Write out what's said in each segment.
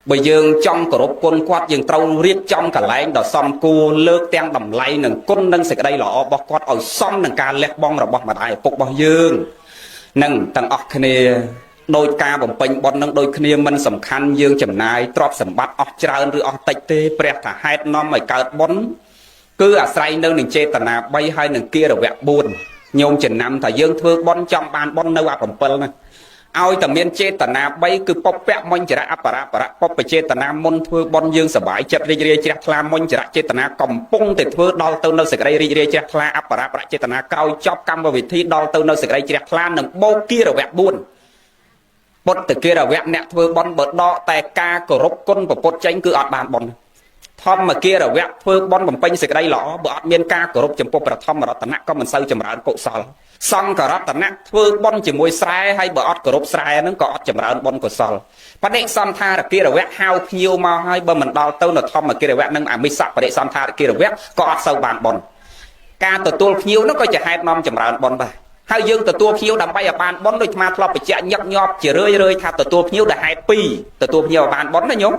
bởi dương trong cổ rộp côn quát dương trâu riết trong cả lãnh đỏ xóm cua lơ ten đầm lay nâng côn nâng sẽ đây lọ bọc quát ở xóm nâng ca lẹt bong rồi bọc mà đại phục bọc dương nâng tăng ọc khné đôi ca bồng pin bọt nâng đôi khné mình sầm khăn dương chầm nai trọp sầm bắt ọc trơn rư ọc tách tê prẹt thả hai non mày cợt bón cứ à say nâng nâng chê tận à bay hai nâng kia rồi vẹt buồn nhôm chừng năm thả dương thưa bón trong bàn bón nâu à bồng pin này ao tầm miên chê tận à bay cứ pop vẹt mông chả áp para popไปchê tận à môn thưa bón dương sờ bãi chật ri ri chẹt la mông chả chê tận à cầm pungติดthưa đo từ nơi sờ cái ri ri chẹt la áp para chê tận à cao chọc cam vào vị thi đo từ nơi sờ cái chẹt la nâng bô kia rồi vẹt buồn bột từ kia là vẹn nẹt thưa bón bớt đoแต่ca cổ rốc côn của bột chanh cứ ọt bàn bón thom mà kia là vẹn thưa bón bằng pin sực đây lọ bớt miên ca cổ rốc chấm bột bật thom mà đó tận nặng có mình sâu chấm rán cổ sòl xong cả đó tận nặng thưa bón chỉ môi sai hay bớt cổ rốc sai nó có ọt chấm rán bón cổ sòl phát định xong tha là kia là vẹn hao nhiều mà hay bờ mình đo tâu là thom mà kia là vẹn nâng mít sập phát định xong tha là kia là vẹn có ọt sâu bàn bón ca từ tua nhiều nó có chỉ hai nom chấm rán bón đây hai dương từ tua phiêu đầm bay ở bàn bón đôi mà thọ bị chạy nhấp nhọp chỉ rơi tha từ tua phiêu đã hai pi từ tua phiêu bàn bón đó nhúng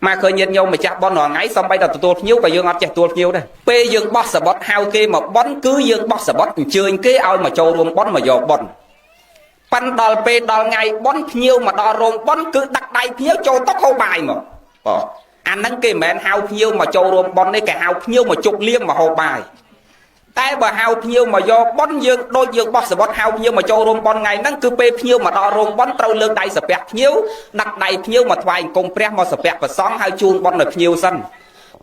mà khởi nhiên nhau mà chặt bón nọ ngáy xong bay từ tua phiêu và dương ngọt chặt tua phiêu đây pe dương bót sờ bót hao kia mà bón cứ dương bót sờ bót chơi cái ao mà trâu rôm bón mà giò bón pan đòn pe đòn ngày bón phiêu mà đò rôm bón cứ đặt đầy phiêu trâu tóc hâu bài mà anh nâng kia mẹ hao phiêu mà trâu rôm bón đây cả hao phiêu mà chục liêng mà hâu bài tại bà hao phiêu mà do bón dương đôi dương bót sờ bót hao phiêu mà trâu rôm bón ngày nâng cứ pe phiêu mà đo rôm bón trâu lương đầy sập bẹt phiêu đặt đầy phiêu mà thoại cùng pre mà sập bẹt và sóng hai chuông bón là phiêu sân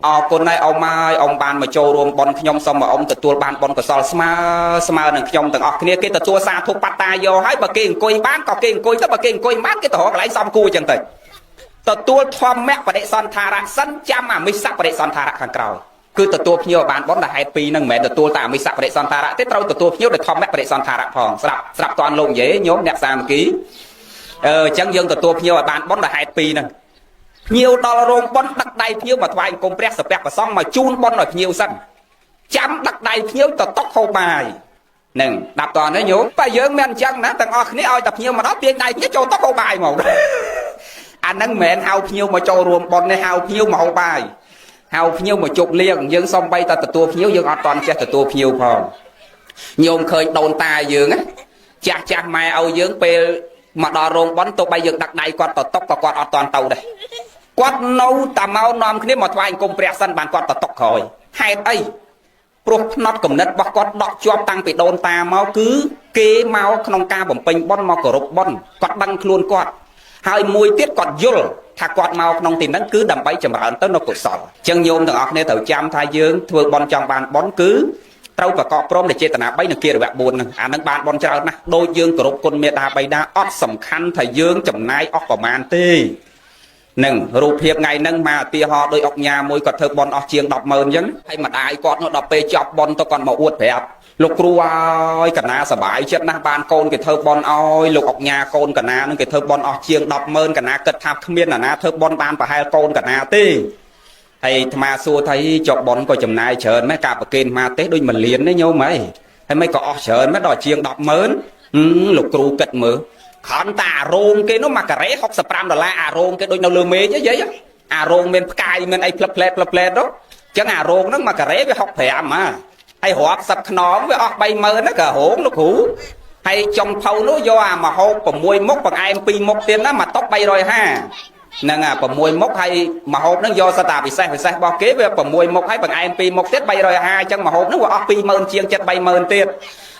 con này ông mai ông ban mà trâu rôm bón nhom xong mà ông tự tua ban bón của sòl smart nâng nhom từng kia cái tự tua xa thuộc bát ta vô hái bà kia coi bán có kia coi tất bà kia coi bán cái tổ lại xong cua chẳng tới tự tua thom mẹ và đệ son thà ra sân chăm mà mới sắc và đệ son thà ra hàng cầu cứ từตัวnhiều bạn bón là hai pi nâng mẹ từตัวta mới sắp để son thà ra thế trâu từตัวnhiều để thom mẹ để son thà ra phòng sập toàn lồng dễ nhóm đẹp xa một ký chẳng dương từตัวnhiều bạn bón là hai pi nâng nhiều đo rôm bón đặt đầy nhiều mà thoại cùng press sập và xong mà chun bón là nhiều sân chăm đặt đầy nhiều từ tóc khâu bài nâng đạp toàn đấy nhóm bây giờ men chẳng nè thằng này ơi tập nhiều mà đó tiền này nhất cho tóc khâu bài màu anh nâng mẹ hao nhiều mà cho rôm bón này hao nhiều màu bài hao phiêu mà chụp liền dương xong bay ta từ tua phiêu dương ở toàn che từ tua phiêu phòng nhôm khơi đồn tài dương á cha mai âu dương pe mà đò rồng bón tôi bay dương đặt đầy quạt tóc và quạt ở toàn tàu đây quạt nâu tà máu nom khi mà thoại cùng bẹt sân bàn quạt tóc khỏi hai ấy pro nốt cầm nứt bọc quạt đọt chọp tăng bị đồn tà máu cứ kế máu không ca bẩm pin bón máu cổ rục bón quạt đăng luôn quạt hai mùi tiết quạt dul thà quạt màu nông tiền nắng cứ đầm bay chầm rợn tới nó cột sỏi chân nhôm thằng ngọc này thầu chăm thay dương thưa bón trong bàn bón cứ trâu và cọ prom để chế tận bay nó kia rồi bạn buồn anh nâng bàn bón trâu nè đôi dương cổ con mẹ ta bay đa ót sầm khăn thầy dương chầm nai ót vào màn tê nâng rụp hiệp ngày nâng mà tia họ đôi ọc nhà môi quạt thơ bón ót chiêng đọc mờn chứ hay mà đại quạt nó đọc pe chọc bón tôi còn màu uất đẹp lục cua ơi cả na sờ bãi chết na ban côn cái thơ bon oi lục ọc nhà côn cả na nó cái thơ bon oi chiêng đọc mơn cả na cất tháp miên là na thơ bon ban và hai côn cả na tê hay mà xua thấy chọc bon coi chầm nai chờn mấy cặp kên mà tết đôi mình liền đấy nhau mấy hay mấy cọ chờn mấy đòi chiêng đọc mớn lục cua cất mớ khán ta rôn cái nó mà cả rẽ học $100 rôn cái đôi nào lừa mê chứ vậy rôn bên cài bên ai plep đó chẳng rôn nó mà cả rẽ với học thẻ mà hay họ sập nón với ọt bay mơ nó cả hỗn nó cũ hay trong thâu nó do mà hô còn môi mốc bằng ai pi một tiền đó mà tóc bay rồi ha nè còn môi mốc hay mà hô nó do sa tà bị sai bao kế với còn môi mốc hay bằng ai pi một tiết bay rồi ha chẳng mà hô nó ọt pi mơn chiên chết bay mơn tiền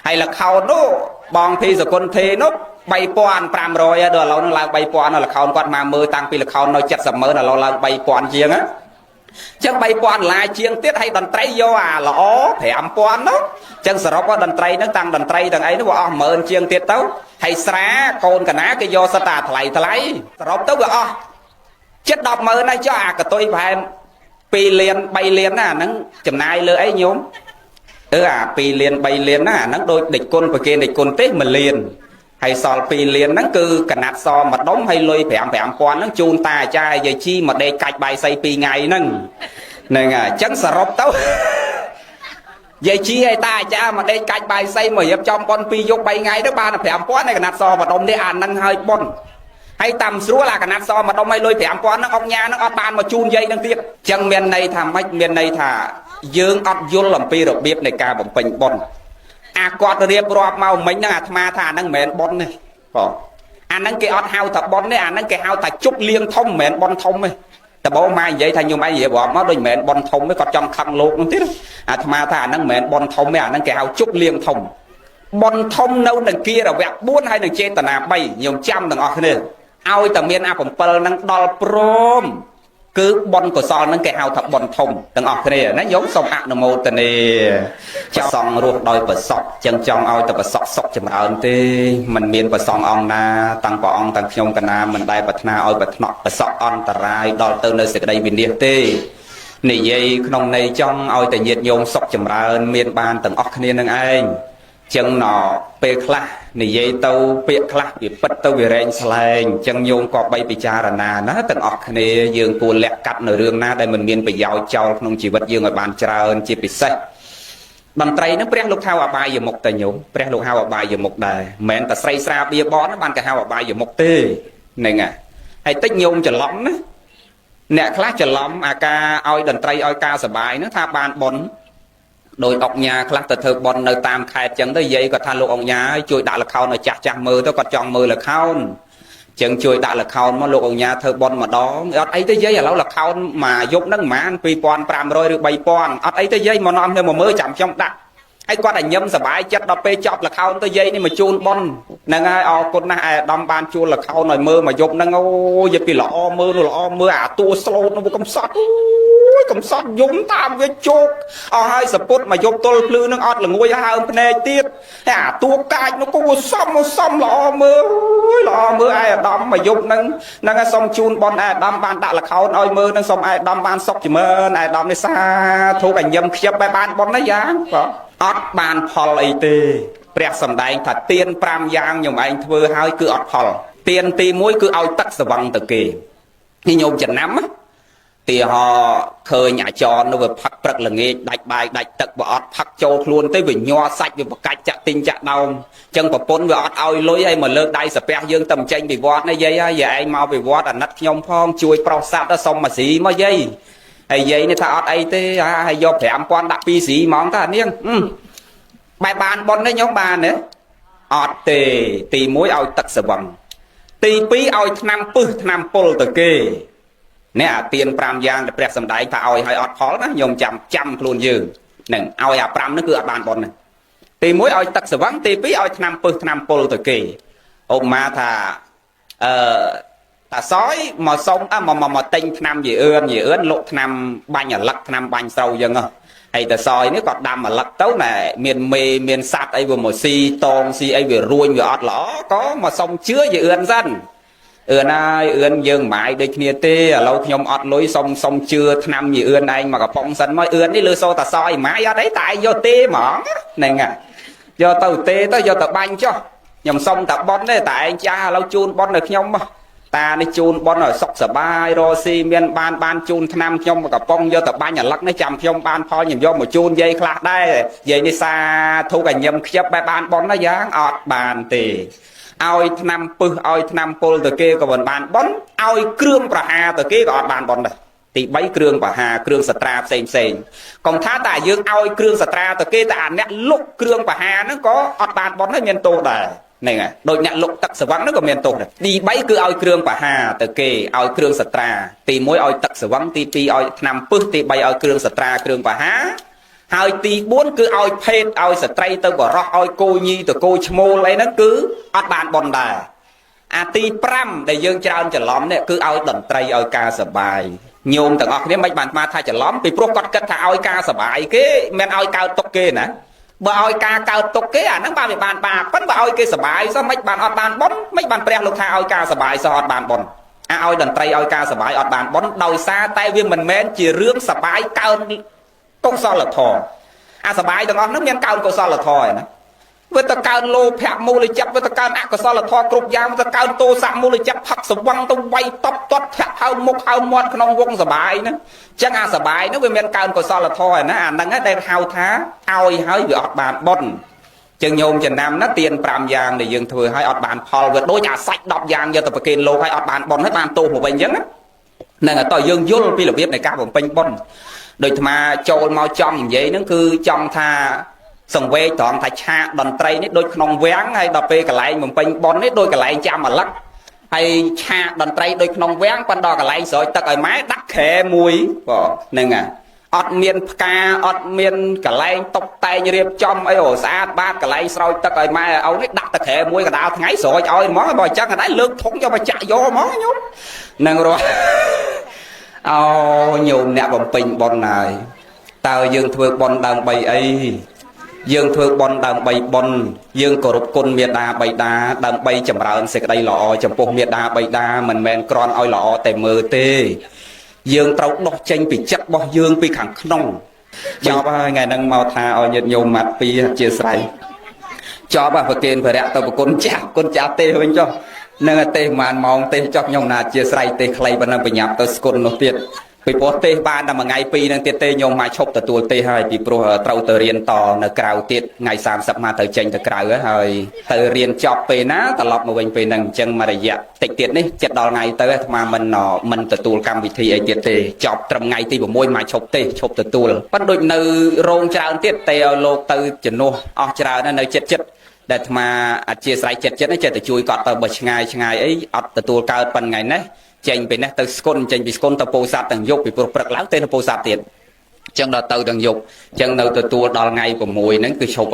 hay là khâu nó bong phi rồi con thê nó bay quan pram rồi đờ lâu nó là bay quan là khâu quan mà mơ tăng pi là khâu nó chết sầm mơ là lâu là bay quan chiên á chẳng bay quan lại chiêng tiết hay đàn trai do lõ phải ẩm quan đó chẳng sợ có đàn trai nó tăng đàn trai đàn ấy nó bỏ mờn chiêng tiết tấu hay xá con cả ná cái do sa tà thầy sợ tấu gọi chết đọc mờn này cho cả tôi phải pi liền bay liền nó chầm nai lơ ấy nhóm pi liền bay liền nó đôi địch côn và kia địch côn tết mà liền hay sòl pi liền nó cứ cả nát so mà đóng hay lôi phải ẩm quan nó chun ta trai vậy chi mà đây cạch bài xây pi ngày nâng này chẳng sợ rộp tấu vậy chi hay ta cha mà đây cạch bài xây mà dập trong con pi vô bay ngày đó ba là phải ẩm quan này cả nát so mà đóng để ăn nâng hơi bon hay tầm xuống là cái nát so mà đâu may lôi thèm con nó ông nhà nó ọt bàn mà chun dây đang tiếc chẳng miền này thà mách miền này thà dương ọt vô làm pi được biết này cả bằng bình bon quạt riệp rọp màu mình đang ma thà đang mền bon này đang cái ọt hao thật bon đấy đang cái hao thật chút liên thông mền bon thông này ta bố mai vậy thay nhưng mai vậy bỏ nó đôi mền bon thông mới có trong khăn luôn không tiếc ma thà đang mền bon thông mấy đang cái hao chút liên thông bon thông đâu đằng kia là vẹt buôn hay đằng trên tà nà bay nhiều trăm đằng ọt này ao tầm miền aผมเปิล năng đo prom គឺ បន កុសល នឹង គេ ហៅ ថា បន ធំ ទាំង អស់ គ្នា ណា ញោម សូម អនុមោទនា ចាសង រស់ ដោយ ប្រសព ចឹង ចង់ ឲ្យ តែ ប្រសព សុខ ចម្រើន ទេ មិន មាន ប្រសង អង្គ ណា តាំង ព្រះ អង្គ ទាំង ខ្ញុំ កណា មិន ដែល ប្រាថ្នា ឲ្យ ប្រថ្នាក់ ប្រសព អន្តរាយ ដល់ ទៅ នៅ សេចក្តី វិនាស ទេ និយាយ ក្នុង ន័យ ចង់ ឲ្យ តែ ញាតិ ញោម សុខ ចម្រើន មាន បាន ទាំង អស់ គ្នា នឹង ឯង ចឹង ណោ ពេល ខ្លះ និយាយ ទៅ ពាក្យ ខ្លះ វា ពិត ទៅ វា រែង ស្លែង ចឹង ញោម ក៏បី ពិចារណា ណា ទាំង អស់ គ្នា យើង គួរ លាក់ កាត់ នៅ រឿង ណា ដែល មិន មាន ប្រយោជន៍ ចោល ក្នុង ជីវិត យើង ឲ្យ បាន ច្រើន ជា ពិសេស តន្ត្រី នឹង ព្រះ លោក ហៅ អបាយមុខ តែ ញោម ព្រះ លោក ហៅ អបាយមុខ ដែរ មិន តែ ស្រី ស្រា បៀ បន បាន គេ ហៅ អបាយមុខ ទេ ហ្នឹង ហើយ តិច ញោម ច្រឡំ ណា អ្នក ខ្លះ ច្រឡំ អាការ ឲ្យ តន្ត្រី ឲ្យ ការ សបាយ ហ្នឹង ថា បាន បន ដោយអុកញ៉ាខ្លះទៅធ្វើបននៅតាមខេត្តចឹងទៅយាយគាត់ថាលោកអុកញ៉ាជួយដាក់លខោនឲ្យចាស់ចាស់មើលទៅគាត់ចង់មើលលខោនចឹងជួយដាក់លខោនមកលោកអុកញ៉ាធ្វើបនម្ដងអត់អីទេយាយឥឡូវលខោនមកយប់ហ្នឹងប្រហែល 2500 ឬ 3000 អត់អីទេយាយមកនាំទៅមកមើលចាំខ្ញុំដាក់ហើយគាត់តែញឹមសប្បាយចិត្តដល់ពេលចប់លខោនទៅយាយនេះមកជូនបនហ្នឹងហើយអរគុណណាស់អាដាមបានជួលលខោនឲ្យមើលមកយប់ហ្នឹងអូយាយពីល្អមើលអាតួស្លូតនោះកំសត់កំសត់យំតាមវាជោគអស់ហើយសពុតមកយប់ទល់ភ្លឺនឹងអត់ល្ងួយហើមភ្នែកទៀតតែអាតួកាចនោះក៏សំល្អមើលអាយដាមមកយប់ហ្នឹងហើយសុំជូនបនអាយដាមបានដាក់លខោនឲ្យមើលនឹងសុំអាយដាមបានសុខចម្រើនអាយដាមនេះសាធុកអញ្ញឹមខ្ជិបបានបនណាយ៉ាងបាទអត់បានផលអីទេព្រះសម្ដែងថាទាន5យ៉ាងខ្ញុំឯងធ្វើហើយគឺអត់ផលទានទី1គឺឲ្យទឹកស្វឹងទៅគេនេះញោមចំណាំទីហោឃើញអាចរនៅវាផឹកព្រឹកល្ងាចដាច់បាយដាច់ទឹកបើអត់ផឹកចូលខ្លួនទេវាញ័រសាច់វាបកាច់ចាក់ទិញចាក់ដោមអញ្ចឹងប្រពន្ធវាអត់ឲ្យលុយឲ្យមកលើកដៃសាពះយើងទៅចេញពីវត្តណាយាយហើយយាយឯងមកពីវត្តអាណិតខ្ញុំផងជួយប្រុសសត្វទៅសុំមកស៊ីមកយាយហើយយាយនេះថាអត់អីទេហើយយក 5000 ដាក់2ស៊ីហ្មងតានាងបែបបានប៉ុនទេញោមបានទេអត់ទេទី1ឲ្យទឹកស្វឹងទី2ឲ្យថ្នាំពឹសថ្នាំពុលទៅគេនេះអាទាន5យ៉ាងដែលព្រះសម្ដែងថាឲ្យឲ្យអត់ផលណាញោមចាំខ្លួនយើងហ្នឹងឲ្យអា5នោះគឺអត់បានប៉ុនណាទី1ឲ្យទឹកស្វឹងទី2ឲ្យថ្នាំពឹសថ្នាំពុលទៅគេឧបមាថាតាសយមកសុំមកទិញថ្នាំយឺអឿនលក់ថ្នាំបាញ់អាលឹកថ្នាំបាញ់ស្រូវអញ្ចឹងហើយតាសយនេះគាត់ដាំអាលឹកទៅណែមានមេមានសัตว์អីវាមកស៊ីតងស៊ីអីវារួញវាអត់ល្អក៏មកសុំជឿយឺអឿនសិនអឿនហើយអឿនយើងមិនអាចដូចគ្នាទេឥឡូវខ្ញុំអត់លុយសុំជឿថ្នាំយឺអឿនឯងមកកំប៉ុងសិនមកអឿននេះលើសូតាសយម៉ាយអត់អីតែឯងយកទេហ្មងហ្នឹងយកទៅទេទៅយកទៅបាញ់ចុះខ្ញុំសុំតែប៉ុនទេតែឯងចាស់ឥឡូវជូនប៉ុនឲ្យខ្ញុំតានេះជូនប៉ុនឲ្យសុខសប្បាយរស់ស៊ីមានបានជូនថ្នាំខ្ញុំមកកំប៉ុងយកទៅបាញ់អាលឹកនេះចាំខ្ញុំបានផលខ្ញុំយកមកជូនយាយខ្លះដែរយាយនេះសាធុកអញ្ញឹមខ្ជិបបែបបានប៉ុនណាយ៉ាងអត់បានទេឲ្យថ្នាំពឹសឲ្យថ្នាំពុលទៅគេក៏មិនបានប៉ុនឲ្យគ្រឿងប្រហារទៅគេក៏អត់បានប៉ុនដែរទី3គ្រឿងប្រហារគ្រឿងសត្រាផ្សេងកុំថាតែយើងឲ្យគ្រឿងសត្រាទៅគេតែអាអ្នកលុកគ្រឿងប្រហារហ្នឹងក៏អត់បានប៉ុនហើយមានទោសដែរហ្នឹងហើយដូចអ្នកលុកទឹកស្វឹងហ្នឹងក៏មានទោសដែរទី3គឺឲ្យគ្រឿងប្រហារទៅគេឲ្យគ្រឿងសត្រាទី1ឲ្យទឹកស្វឹងទី2ឲ្យថ្នាំពឹសទី3ឲ្យគ្រឿងសត្រាគ្រឿងប្រហារហើយទី4គឺឲ្យភេទឲ្យស្ត្រីទៅបរោះឲ្យគោញីទៅគោឈ្មោលអីហ្នឹងគឺអត់បានប៉ុនដែរអាទី5ដែលយើងច្រើនច្រឡំនេះគឺឲ្យតន្ត្រីឲ្យការសប្បាយញោមទាំងអស់គ្នាមិនបានថាច្រឡំពីព្រោះគាត់គិតថាឲ្យការសប្បាយគេមិនឲ្យកើតទុកគេណាបើឲ្យការកើតទុកគេអាហ្នឹងបានវាបានបាបប៉ុន្តែបើឲ្យគេសប្បាយសោះមិនបានអត់បានប៉ុនមិនបានព្រះលោកថាឲ្យការសប្បាយសោះអត់បានប៉ុនឲ្យតន្ត្រីឲ្យការសប្បាយអត់បានប៉ុនដោយសារតែវាមិនមែនជារឿងសប្បាយកើនកុសលធម៌អាសបាយទាំងអស់ហ្នឹងមានកើនកុសលធម៌ឯណាវាទៅកើនលោភៈមូលចិត្តវាទៅកើនអកុសលធម៌គ្រប់យ៉ាងវាទៅកើនទោសៈមូលចិត្តផឹកស្វឹងទៅវាយតបទាត់ធាក់ហៅមុខហៅមាត់ក្នុងវងសបាយហ្នឹងអញ្ចឹងអាសបាយហ្នឹងវាមានកើនកុសលធម៌ឯណាអាហ្នឹងដែលហៅថាឲ្យហើយវាអត់បានបុណ្យ ចឹងញោមចំណាំណាទៀន5យ៉ាងដែលយើងធ្វើឲ្យអត់បានផលវាដូចអាសាច់10យ៉ាងយកទៅប្រគេនលោកឲ្យអត់បានបុណ្យឲ្យបានទោសមកវិញចឹងណានឹងតើយើងយល់ពីរបៀបនៃការបំពេញបុណ្យដូចអាចូលមកចំនិយាយហ្នឹងគឺចង់ថាសង្វេគត្រង់ថាឆាកតន្ត្រីនេះដូចក្នុងវាំងហើយដល់ពេលកន្លែងបំពេញបុណ្យនេះដូចកន្លែងចាំអាលឹកហើយឆាកតន្ត្រីដូចក្នុងវាំងប៉ុន្តែដល់កន្លែងស្រោចទឹកឲ្យម៉ែដាក់ក្រែមួយហ្នឹងអត់មានផ្កាអត់មានកន្លែងតុបតែងរៀបចំអីស្អាតបាតកន្លែងស្រោចទឹកឲ្យម៉ែឲ្យនេះដាក់តែក្រែមួយកណ្ដាលថ្ងៃស្រោចឲ្យហ្មងបើអញ្ចឹងកណ្ដាលលើកធុងយកមកចាក់យកហ្មងញោមនឹងរស់អូញោមអ្នកបំពេញបុណ្យហើយតើយើងធ្វើបុណ្យដើម្បីអីយើងធ្វើបុណ្យដើម្បីបុណ្យយើងគោរពគុណមាតាបិតាដើម្បីចម្រើនសេចក្តីល្អចំពោះមាតាបិតាមិនមែនគ្រាន់ឲ្យល្អតែមើលទេយើងត្រូវដោះចេញពីចិត្តរបស់យើងពីខាងក្នុងចប់ហើយថ្ងៃហ្នឹងមកថាឲ្យញាតិញោមម៉ាត់ពីអធិស្ឋានចប់ប្រគេនភរៈទៅប្រគុណចាស់ទេវិញចុះនឹងទេប្រហែលម៉ោងទេចុះខ្ញុំណាអធិស្ឋានទេខ្លីប៉ុណ្ណឹងប្រញាប់ទៅស្គុណនោះទៀតពីព្រោះទេបានតែមួយថ្ងៃពីរហ្នឹងទៀតទេញោមមកឈប់ទទួលទេហើយពីព្រោះត្រូវទៅរៀនតនៅក្រៅទៀតថ្ងៃ30មកទៅចេញទៅក្រៅហើយទៅរៀនចប់ពេលណាត្រឡប់មកវិញពេលហ្នឹងអញ្ចឹងមួយរយៈតិចទៀតនេះចិត្តដល់ថ្ងៃទៅអាត្មាមិនទទួលកម្មវិធីអីទៀតទេចប់ត្រឹមថ្ងៃទី6មកឈប់ទេឈប់ទទួលប៉ុន្តែដូចនៅរោងច្រើនទៀតទេឲ្យលោកទៅជំនួសអស់ច្រើននៅចិត្តដែលអាត្មាអធិស្ឋានចិត្តនេះចេះតែជួយគាត់ទៅបើឆ្ងាយអីអត់ទទួលកើតប៉ុនថ្ងៃនេះចេញពីនេះទៅស្គុនចេញពីស្គុនទៅពោធិ៍សាត់ទាំងយប់ពីព្រោះព្រឹកឡើងទៅពោធិ៍សាត់ទៀតអញ្ចឹងដល់ទៅទាំងយប់អញ្ចឹងនៅទទួលដល់ថ្ងៃ6ហ្នឹងគឺឈប់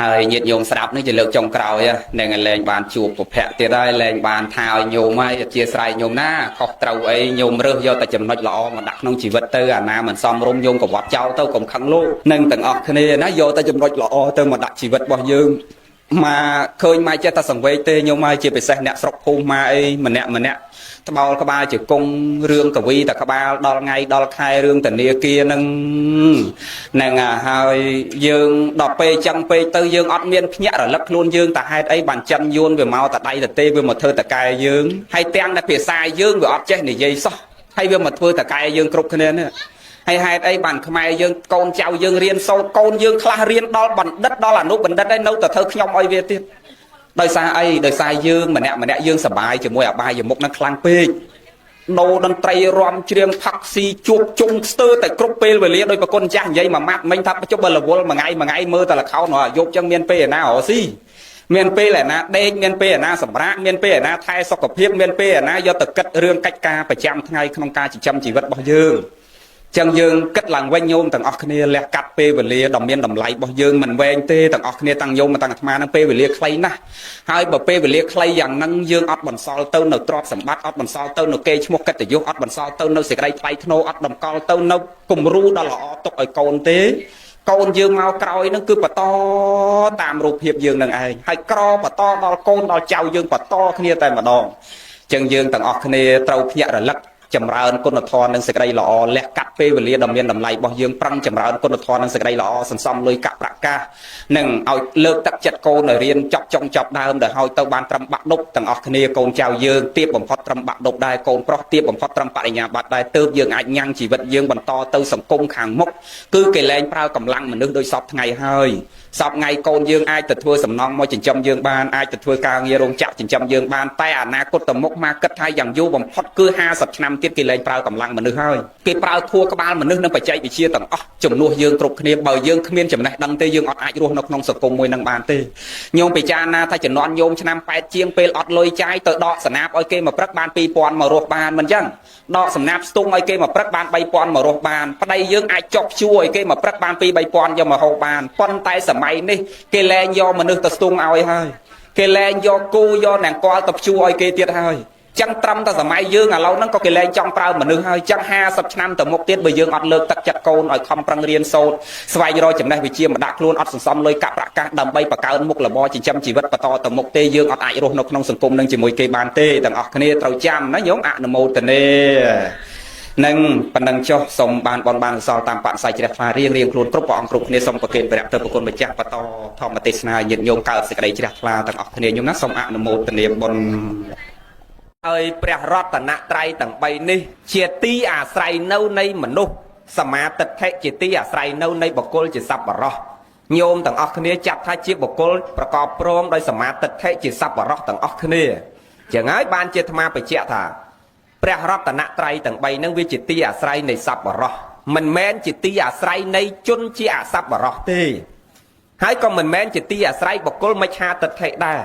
ហើយញាតិញោមស្ដាប់នេះជាលើកចុងក្រោយហ្នឹងលែងបានជួបប្រភពទៀតហើយលែងបានថាឲ្យញោមហើយអធិស្ឋានញោមណាខុសត្រូវអីញោមរើសយកតែចំណុចល្អមកដាក់ក្នុងជីវិតទៅអាណាមិនសមរម្យញោមកវត្តចោលទៅកុំខឹងលោកនឹងទាំងអស់គ្នាណាយកតែចំណុចល្អទៅមកដាក់ជីវិតរបស់យើងមកឃើញមកចេះតែសង្វេគទេញោមហើយជាពិសេសអ្នកស្រុកភូមិមកអីម្នាក់ត្បោលក្បាលជាគង់រឿងកវីតក្បាលដល់ថ្ងៃដល់ខែរឿងធនាគារហ្នឹងហើយយើងដល់ពេលចឹងពេកទៅយើងអត់មានភ្ញាក់រលឹកខ្លួនយើងតែហេតុអីបានចិនយួនវាមកតែដៃតែទេវាមកធ្វើតកែយើងហើយទាំងតែភាសាយើងវាអត់ចេះនិយាយសោះហើយវាមកធ្វើតកែយើងគ្រប់គ្នានេះហើយហេតុអីបានខ្មែរយើងកូនចៅយើងរៀនសូត្រកូនយើងខ្លះរៀនដល់បណ្ឌិតដល់អនុបណ្ឌិតហើយនៅតែធ្វើខ្ញុំឲ្យវាទៀតដោយសារអីដោយសារយើងម្នាក់យើងសប្បាយជាមួយអបាយមុខនឹងខ្លាំងពេកដូរតន្ត្រីរាំច្រៀងផាក់ស៊ីជួបជុំស្ទើរតែគ្រប់ពេលវេលាដោយប្រគុណចាស់និយាយមួយម៉ាត់មិញថាចុះបើរវល់មួយថ្ងៃមើលតែល្ខោនយប់ចឹងមានពេលឯណារស៊ីមានពេលឯណាដេកមានពេលឯណាសម្រាកមានពេលឯណាថែសុខភាពមានពេលឯណាយកទៅគិតរឿងកិច្ចការប្រចាំថ្ងៃក្នុងការចិញ្ចឹមជីវិតរបស់យើងចឹងយើងគិតឡើងវិញញោមទាំងអស់គ្នាលះកាត់ពេលវេលាដ៏មានតម្លៃរបស់យើងមិនវែងទេទាំងអស់គ្នាទាំងញោមទាំងអាត្មានឹងពេលវេលាខ្លីណាស់ហើយបើពេលវេលាខ្លីយ៉ាងហ្នឹងយើងអត់បន្សល់ទៅនៅទ្រព្យសម្បត្តិអត់បន្សល់ទៅនៅកេរ្តិ៍ឈ្មោះកិត្តិយសអត់បន្សល់ទៅនៅសេចក្តីថ្លៃថ្នូរអត់តម្កល់ទៅនៅគំរូដ៏ល្អទុកឲ្យកូនទេកូនយើងមកក្រោយហ្នឹងគឺបន្តតាមរូបភាពយើងនឹងឯងហើយក្របន្តដល់កូនដល់ចៅយើងបន្តគ្នាតែម្ដងចឹងយើងទាំងអស់គ្នាត្រូវភ្ញាក់រលឹកចម្រើនគុណធម៌និងសេចក្តីល្អលះកាត់ពេលវេលាដ៏មានតម្លៃរបស់យើងប្រឹងចម្រើនគុណធម៌និងសេចក្តីល្អសន្សំលុយកាក់ប្រាក់កាសនិងឲ្យលើកទឹកចិត្តកូនឲ្យរៀនចប់ចុងចប់ដើមដែលឲ្យទៅបានត្រឹមបាក់ឌុបទាំងអស់គ្នាកូនចៅយើងទៀបបំផុតត្រឹមបាក់ឌុបដែរកូនប្រុសទៀបបំផុតត្រឹមបរិញ្ញាបត្រដែរទើបយើងអាចញ៉ាំងជីវិតយើងបន្តទៅសង្គមខាងមុខគឺគេលែងប្រើកម្លាំងមនុស្សដោយសពថ្ងៃហើយសពថ្ងៃកូនយើងអាចទៅធ្វើសំណងមកចិញ្ចឹមយើងបានអាចទៅធ្វើការងាររោងចក្រចិញ្ចឹមយើងបានតែអនាគតទៅមុខមកគិតថាយ៉ាងយូរបំផុតគឺ50ឆ្នាំទៀតគេលែងប្រើកម្លាំងមនុស្សហើយគេប្រើធัวក្បាលមនុស្សនិងបច្ចេកវិទ្យាទាំងអស់ជំនួសយើងគ្រប់គ្នាបើយើងគ្មានចំណេះដឹងទេយើងអត់អាចរស់នៅក្នុងសង្គមមួយនឹងបានទេញោមពិចារណាថាជំនាន់ញោមឆ្នាំ8ជាងពេលអត់លុយចាយទៅដកសនាបឲ្យគេមកព្រឹកបាន2000មករស់បានមិនចឹងដកសំណាបស្ទង់ឲ្យគេមកព្រឹកបាន3000មករស់បានប្តីយើងអាចចុកជួឲ្យគេមកព្រឹកបាន2-3000យកមកហូបបានប៉ុន្តែសម័យនេះគេលែងយកមនុស្សទៅស្ទង់ឲ្យហើយគេលែងយកគូយកនង្គ័លទៅជួឲ្យគេទៀតហើយចឹងត្រឹមតែសម័យយើងឥឡូវហ្នឹងក៏គេលែងចង់ប្រើមនុស្សហើយចឹង50ឆ្នាំទៅមុខទៀតបើយើងអត់លើកទឹកចិត្តកូនឲ្យខំប្រឹងរៀនសូត្រស្វែងរកចំណេះវិជ្ជាមកដាក់ខ្លួនអត់សន្សំលុយកាក់ប្រាក់កាសដើម្បីបង្កើនមុខរបរចិញ្ចឹមជីវិតបន្តទៅមុខទេយើងអត់អាចរស់នៅក្នុងសង្គមនឹងជាមួយគេបានទេទាំងអស់គ្នាត្រូវចាំណាញោមអនុមោទនានឹងប៉ុណ្ណឹងចុះសូមបានបនបានសល់តាមបរិស័យជ្រះថ្លារៀងខ្លួនគ្រប់ព្រះអង្គគ្រប់គ្នាសូមប្រគេនព្រះទៅប្រគុណម្ចាស់បន្តធម្មទេសនាញាតិញោមកើតសេចក្តីជ្រះថ្លាទាំងអស់គ្នាញោមណាសូមអនុមោទនាបុណ្យហើយព្រះរតនត្រ័យទាំង3នេះជាទីអាស្រ័យនៅនៃមនុស្សសមាទិដ្ឋិជាទីអាស្រ័យនៅនៃបុគ្គលជាសប្បុរស ញោមទាំងអស់គ្នាចាត់ថាជាបុគ្គលប្រកបព្រមដោយសមាទិដ្ឋិជាសប្បុរសទាំងអស់គ្នាចឹងហើយបានជាអាត្មាបញ្ជាក់ថាព្រះរតនត្រ័យទាំង3ហ្នឹងវាជាទីអាស្រ័យនៃសប្បុរសមិនមែនជាទីអាស្រ័យនៃជនជាអសប្បុរសទេហើយក៏មិនមែនជាទីអាស្រ័យបុគ្គលមិច្ឆាទិដ្ឋិដែរ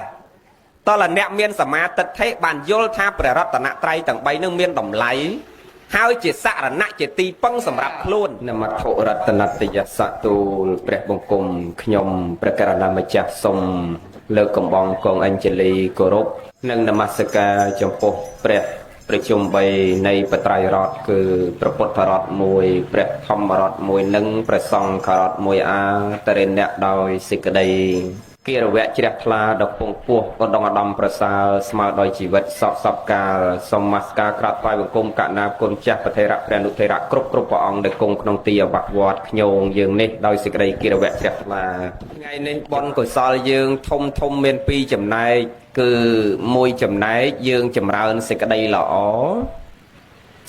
តើអ្នកមានសមាទិដ្ឋិបានយល់ថាព្រះរតនត្រ័យទាំង3ហ្នឹងមានតម្លៃហើយជាសរណៈជាទីពឹងសម្រាប់ខ្លួននមត្ថុរតនតយសទូលព្រះបង្គំខ្ញុំព្រះករណាម្ចាស់សូមលើកកំបងកងអញ្ជលីគោរពនិងនមស្ការចំពោះព្រះប្រជុំ3នៃបត្រៃរតគឺព្រះពុទ្ធរត1ព្រះធម្មរត1និងព្រះសង្ឃរត1អាតរិនៈដោយសេចក្តីគិរវៈជ្រះថ្លាដ៏ពងពោះឧត្តមឧត្តមប្រសើរស្មើដោយជីវិតសពកាលសូមនមស្ការក្រាបថ្វាយបង្គំកណ្ណាគុណចាស់ប្រធេរៈព្រះនុធេរៈគ្រប់ព្រះអង្គដែលគង់ក្នុងទីអវត្តខ្ញោងយើងនេះដោយសេចក្តីគិរវៈជ្រះថ្លាថ្ងៃនេះបុណ្យកុសលយើងធំមាន2ចំណែកគឺមួយចំណែកយើងចម្រើនសេចក្តីល្អ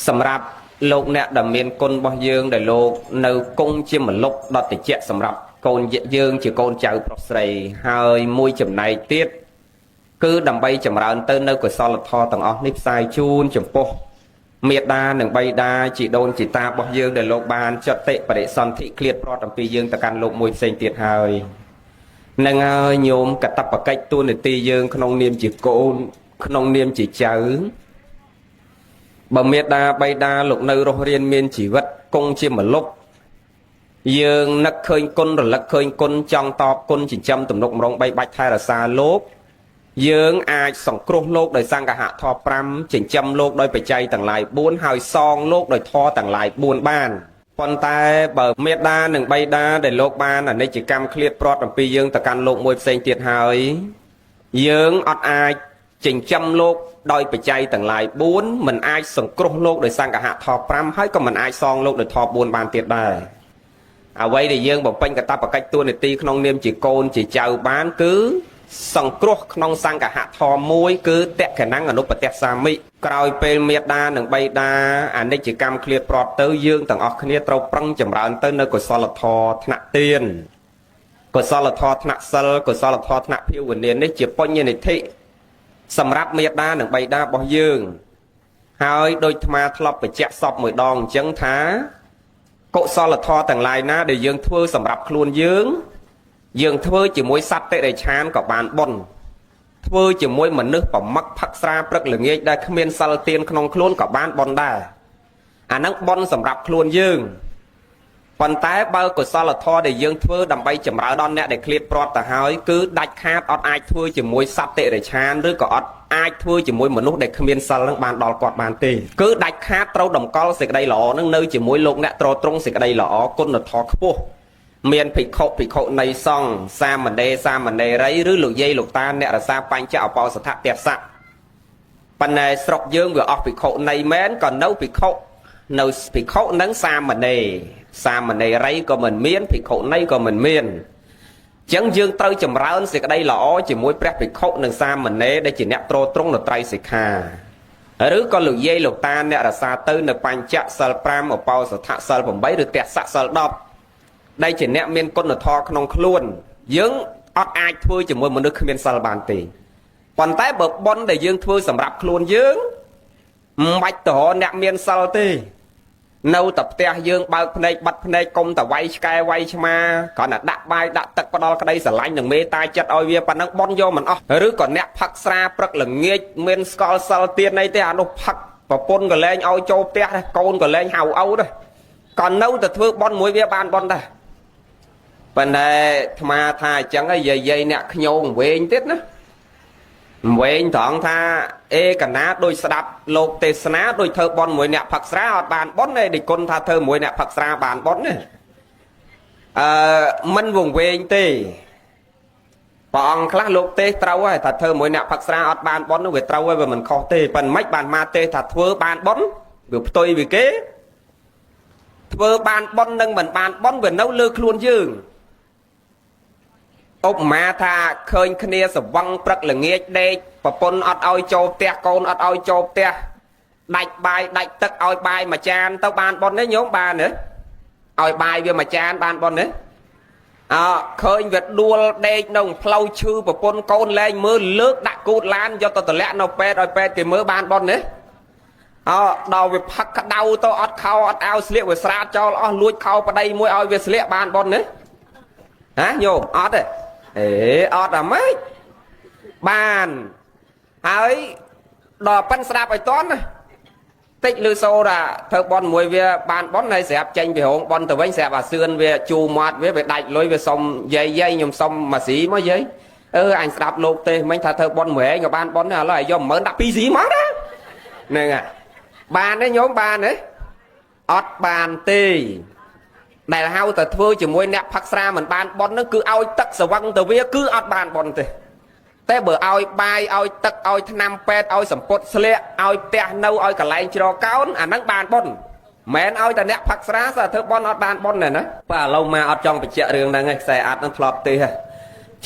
សម្រាប់លោកអ្នកដែលមានគុណរបស់យើងដែលលោកនៅគង់ជាមលុបដតតិចសម្រាប់កូនយើងជាកូនចៅប្រុសស្រីហើយមួយចំណែកទៀតគឺដើម្បីចម្រើនទៅនៅកុសលធម៌ទាំងអស់នេះផ្សាយជូនចំពោះមេដានិងបៃតាជីដូនជីតារបស់យើងដែលលោកបានចតិបរិសន្ធិឃ្លាតប្រត់អំពីយើងទៅកាន់លោកមួយផ្សេងទៀតហើយនឹងហើយញោមកតបកិច្ចទូនាទីយើងក្នុងនាមជាកូនក្នុងនាមជាចៅបើមេដាបៃតាលោកនៅរស់រានមានជីវិតគង់ជាមលុបយើងនឹកឃើញគុណរលឹកឃើញគុណចង់តបគុណចិញ្ចឹមទំនុកម្រង3បាច់ថែរក្សាលោកយើងអាចសង្គ្រោះលោកដោយសង្ឃហធម៌5ចិញ្ចឹមលោកដោយបច្ច័យទាំងឡាយ4ហើយសងលោកដោយធម៌ទាំងឡាយ4បានប៉ុន្តែបើមេដានិងបៃតាដែលលោកបានអនិច្ចកម្មឃ្លាតប្រត់អំពីយើងទៅកាន់លោកមួយផ្សេងទៀតហើយយើងអត់អាចចិញ្ចឹមលោកដោយបច្ច័យទាំងឡាយ4មិនអាចសង្គ្រោះលោកដោយសង្ឃហធម៌5ហើយក៏មិនអាចសងលោកដោយធម៌4បានទៀតដែរអ្វីដែលយើងបំពេញកាតព្វកិច្ចតួនាទីក្នុងនាមជាកូនជាចៅបានគឺសង្គ្រោះក្នុងសង្ឃហធម៌មួយគឺតក្កណងអនុបតិសាមិក្រោយពេលមេដានិងបៃតាអនិច្ចកម្មឃ្លាតប្រត់ទៅយើងទាំងអស់គ្នាត្រូវប្រឹងចម្រើនទៅនៅកុសលធម៌ថ្នាក់ទានកុសលធម៌ថ្នាក់សិលកុសលធម៌ថ្នាក់ភាវនានេះជាបញ្ញនិធិសម្រាប់មេដានិងបៃតារបស់យើងហើយដូចអាត្មាធ្លាប់បញ្ជាក់សពមួយដងអញ្ចឹងថាកុសលធម៌ទាំងឡាយណាដែលយើងធ្វើសម្រាប់ខ្លួនយើងធ្វើជាមួយសត្វតិរិឆានក៏បានបុណ្យធ្វើជាមួយមនុស្សប្រមឹកផឹកស្រាព្រឹកល្ងាចដែលគ្មានសិលទានក្នុងខ្លួនក៏បានបុណ្យដែរអាហ្នឹងបុណ្យសម្រាប់ខ្លួនយើងប៉ុន្តែបើកុសលធម៌ដែលយើងធ្វើដើម្បីចម្រើនដល់អ្នកដែលឃ្លាតប្រត់ទៅហើយគឺដាច់ខាតអត់អាចធ្វើជាមួយសត្វតិរិឆានឬក៏អត់អាចធ្វើជាមួយមនុស្សដែលគ្មានសិលនឹងបានដល់គាត់បានទេគឺដាច់ខាតត្រូវតម្កល់សេចក្តីល្អនឹងនៅជាមួយលោកអ្នកត្រត្រង់សេចក្តីល្អគុណធម៌ខ្ពស់មានភិក្ខុនៃសង្ឃសាមណេរសាមណេរីឬលោកយាយលោកតាអ្នករសាបញ្ចអបោសថៈទេសៈប៉ុន្តែស្រុកយើងវាអស់ភិក្ខុនៃមែនក៏នៅភិក្ខុនឹងសាមណេរសាមណេរីក៏មិនមានភិក្ខុនៃក៏មិនមានអញ្ចឹងយើងត្រូវចម្រើនសេចក្តីល្អជាមួយព្រះភិក្ខុនិងសាមណេរដែលជាអ្នកត្រត្រង់នៅត្រៃសិក្ខាឬក៏លោកយាយលោកតាអ្នករសាទៅនៅបញ្ចសិល5អបោសថៈសិល8ឬទេសៈសិល10ដែលជាអ្នកមានគុណធម៌ក្នុងខ្លួនយើងអត់អាចធ្វើជាមួយមនុស្សគ្មានសិលបានទេប៉ុន្តែបើបុណ្យដែលយើងធ្វើសម្រាប់ខ្លួនយើងមិនបាច់ទៅរកអ្នកមានសិលទេនៅតែផ្ទះយើងបើកភ្នែកបាត់ភ្នែកកុំតែវាយឆ្កែវាយឆ្មាគ្រាន់តែដាក់បាយដាក់ទឹកផ្ដល់ក្តីស្រឡាញ់និងមេត្តាចិត្តឲ្យវាប៉ុណ្ណឹងបុណ្យយកមិនអស់ឬក៏អ្នកផឹកស្រាព្រឹកល្ងាចមានស្កល់សិលទៀតអីទេអានោះផឹកប្រពន្ធក៏លែងឲ្យចូលផ្ទះដែរកូនក៏លែងហៅឪដែរក៏នៅតែធ្វើបុណ្យមួយវាបានបុណ្យដែរប៉ុន្តែអាត្មាថាអញ្ចឹងឯងយាយអ្នកខ្ញោងវែងទៀតណាវែងត្រង់ថាអេកណាដូចស្ដាប់លោកទេសនាដូចធ្វើបុណ្យមួយអ្នកផឹកស្រាអត់បានបុណ្យទេដូចគុណថាធ្វើមួយអ្នកផឹកស្រាបានបុណ្យទេមិនវង្វេងទេព្រះអង្គខ្លះលោកទេសត្រូវហើយថាធ្វើមួយអ្នកផឹកស្រាអត់បានបុណ្យនោះវាត្រូវហើយវាមិនខុសទេប៉ុន្តែមិនបានមកទេសថាធ្វើបានបុណ្យវាផ្ទុយវាគេធ្វើបានបុណ្យនឹងមិនបានបុណ្យវានៅលើខ្លួនយើងឧបមាថាឃើញគ្នាសវឹងព្រឹកល្ងាចដេកប្រពន្ធអត់ឲ្យចូលផ្ទះកូនអត់ឲ្យចូលផ្ទះដាច់បាយដាច់ទឹកឲ្យបាយមួយចានទៅបានបុណ្យទេញោមបានទេឲ្យបាយវាមួយចានបានបុណ្យទេ ឃើញវាដួលដេកនៅផ្លូវឈឺប្រពន្ធកូនលែងមើលលើកដាក់គូតឡានយកទៅតម្លាក់នៅពេទ្យឲ្យពេទ្យគេមើលបានប៉ុននេះដល់វាផឹកក្តៅទៅអត់ខោអត់អាវស្លៀកវាស្រាតចោលអស់លួចខោប្តីមួយឲ្យវាស្លៀកបានប៉ុននេះណាញោមអត់ទេអត់អាម៉េចបានហើយដល់ប៉ិនស្ដាប់ឲ្យតន់ណាតិចលឺសូរធ្វើបន់មួយវាបានបន់ហើយស្រាប់ចេញពីរោងបន់ទៅវិញស្រាប់អាសឿនវាជូរមាត់វាដាច់លុយវាសុំយាយខ្ញុំសុំមួយស៊ីមកយាយអញស្ដាប់លោកទេមិញថាធ្វើបន់មួយឯងក៏បានបន់ដែរឥឡូវឲ្យយក10000ដាក់2ស៊ីមកណាហ្នឹងហើយបានទេញោមបានទេអត់បានទេដែលហៅតែធ្វើជាមួយអ្នកផឹកស្រាមិនបានបន់ហ្នឹងគឺឲ្យទឹកស្វឹងទៅវាគឺអត់បានបន់ទេតែបើឲ្យបាយឲ្យទឹកឲ្យថ្នាំពេទ្យឲ្យសម្ពុតស្លៀកឲ្យផ្ទះនៅឲ្យកន្លែងជ្រកោនអាហ្នឹងបានបុណ្យមិនឲ្យតែអ្នកផឹកស្រាសើធ្វើបុណ្យអត់បានបុណ្យទេណាបាទឥឡូវមកអត់ចង់បញ្ជាក់រឿងហ្នឹងឯងខ្សែអាត់ហ្នឹងធ្លាប់ទេ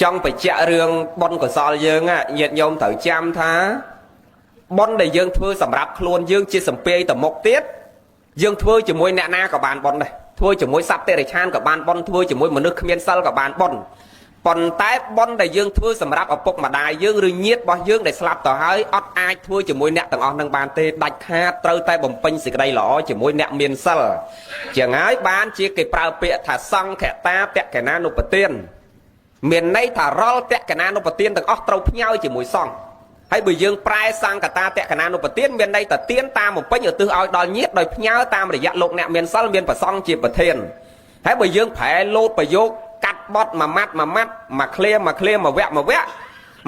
ចង់បញ្ជាក់រឿងបុណ្យកុសលយើងញាតិញោមត្រូវចាំថាបុណ្យដែលយើងធ្វើសម្រាប់ខ្លួនយើងជាសម្ពាយទៅមុខទៀតយើងធ្វើជាមួយអ្នកណាក៏បានបុណ្យដែរធ្វើជាមួយសត្វតិរិឆានក៏បានបុណ្យធ្វើជាមួយមនុស្សគ្មានសិលក៏បានបុណ្យប៉ុន្តែបុណ្យដែលយើងធ្វើសម្រាប់ឪពុកម្ដាយយើងឬញាតិរបស់យើងដែលស្លាប់ទៅហើយអត់អាចធ្វើជាមួយអ្នកទាំងអស់នឹងបានទេដាច់ខាតត្រូវតែបំពេញសេចក្តីល្អជាមួយអ្នកមានសិលជាងហើយបានជាគេប្រើពាក្យថាសង្ឃតាតក្កណានុបទានមានន័យថារាល់តក្កណានុបទានទាំងអស់ត្រូវផ្ញើជាមួយសង្ឃហើយបើយើងប្រែសង្ឃតាតក្កណានុបទានមានន័យថាទានតាមបំពេញឧទ្ទិសឲ្យដល់ញាតិដោយផ្ញើតាមរយៈលោកអ្នកមានសិលមានប្រសង្ឃជាប្រធានហើយបើយើងប្រែលោតប្រយោគកាត់បត់មួយម៉ាត់មួយឃ្លាមួយវគ្គ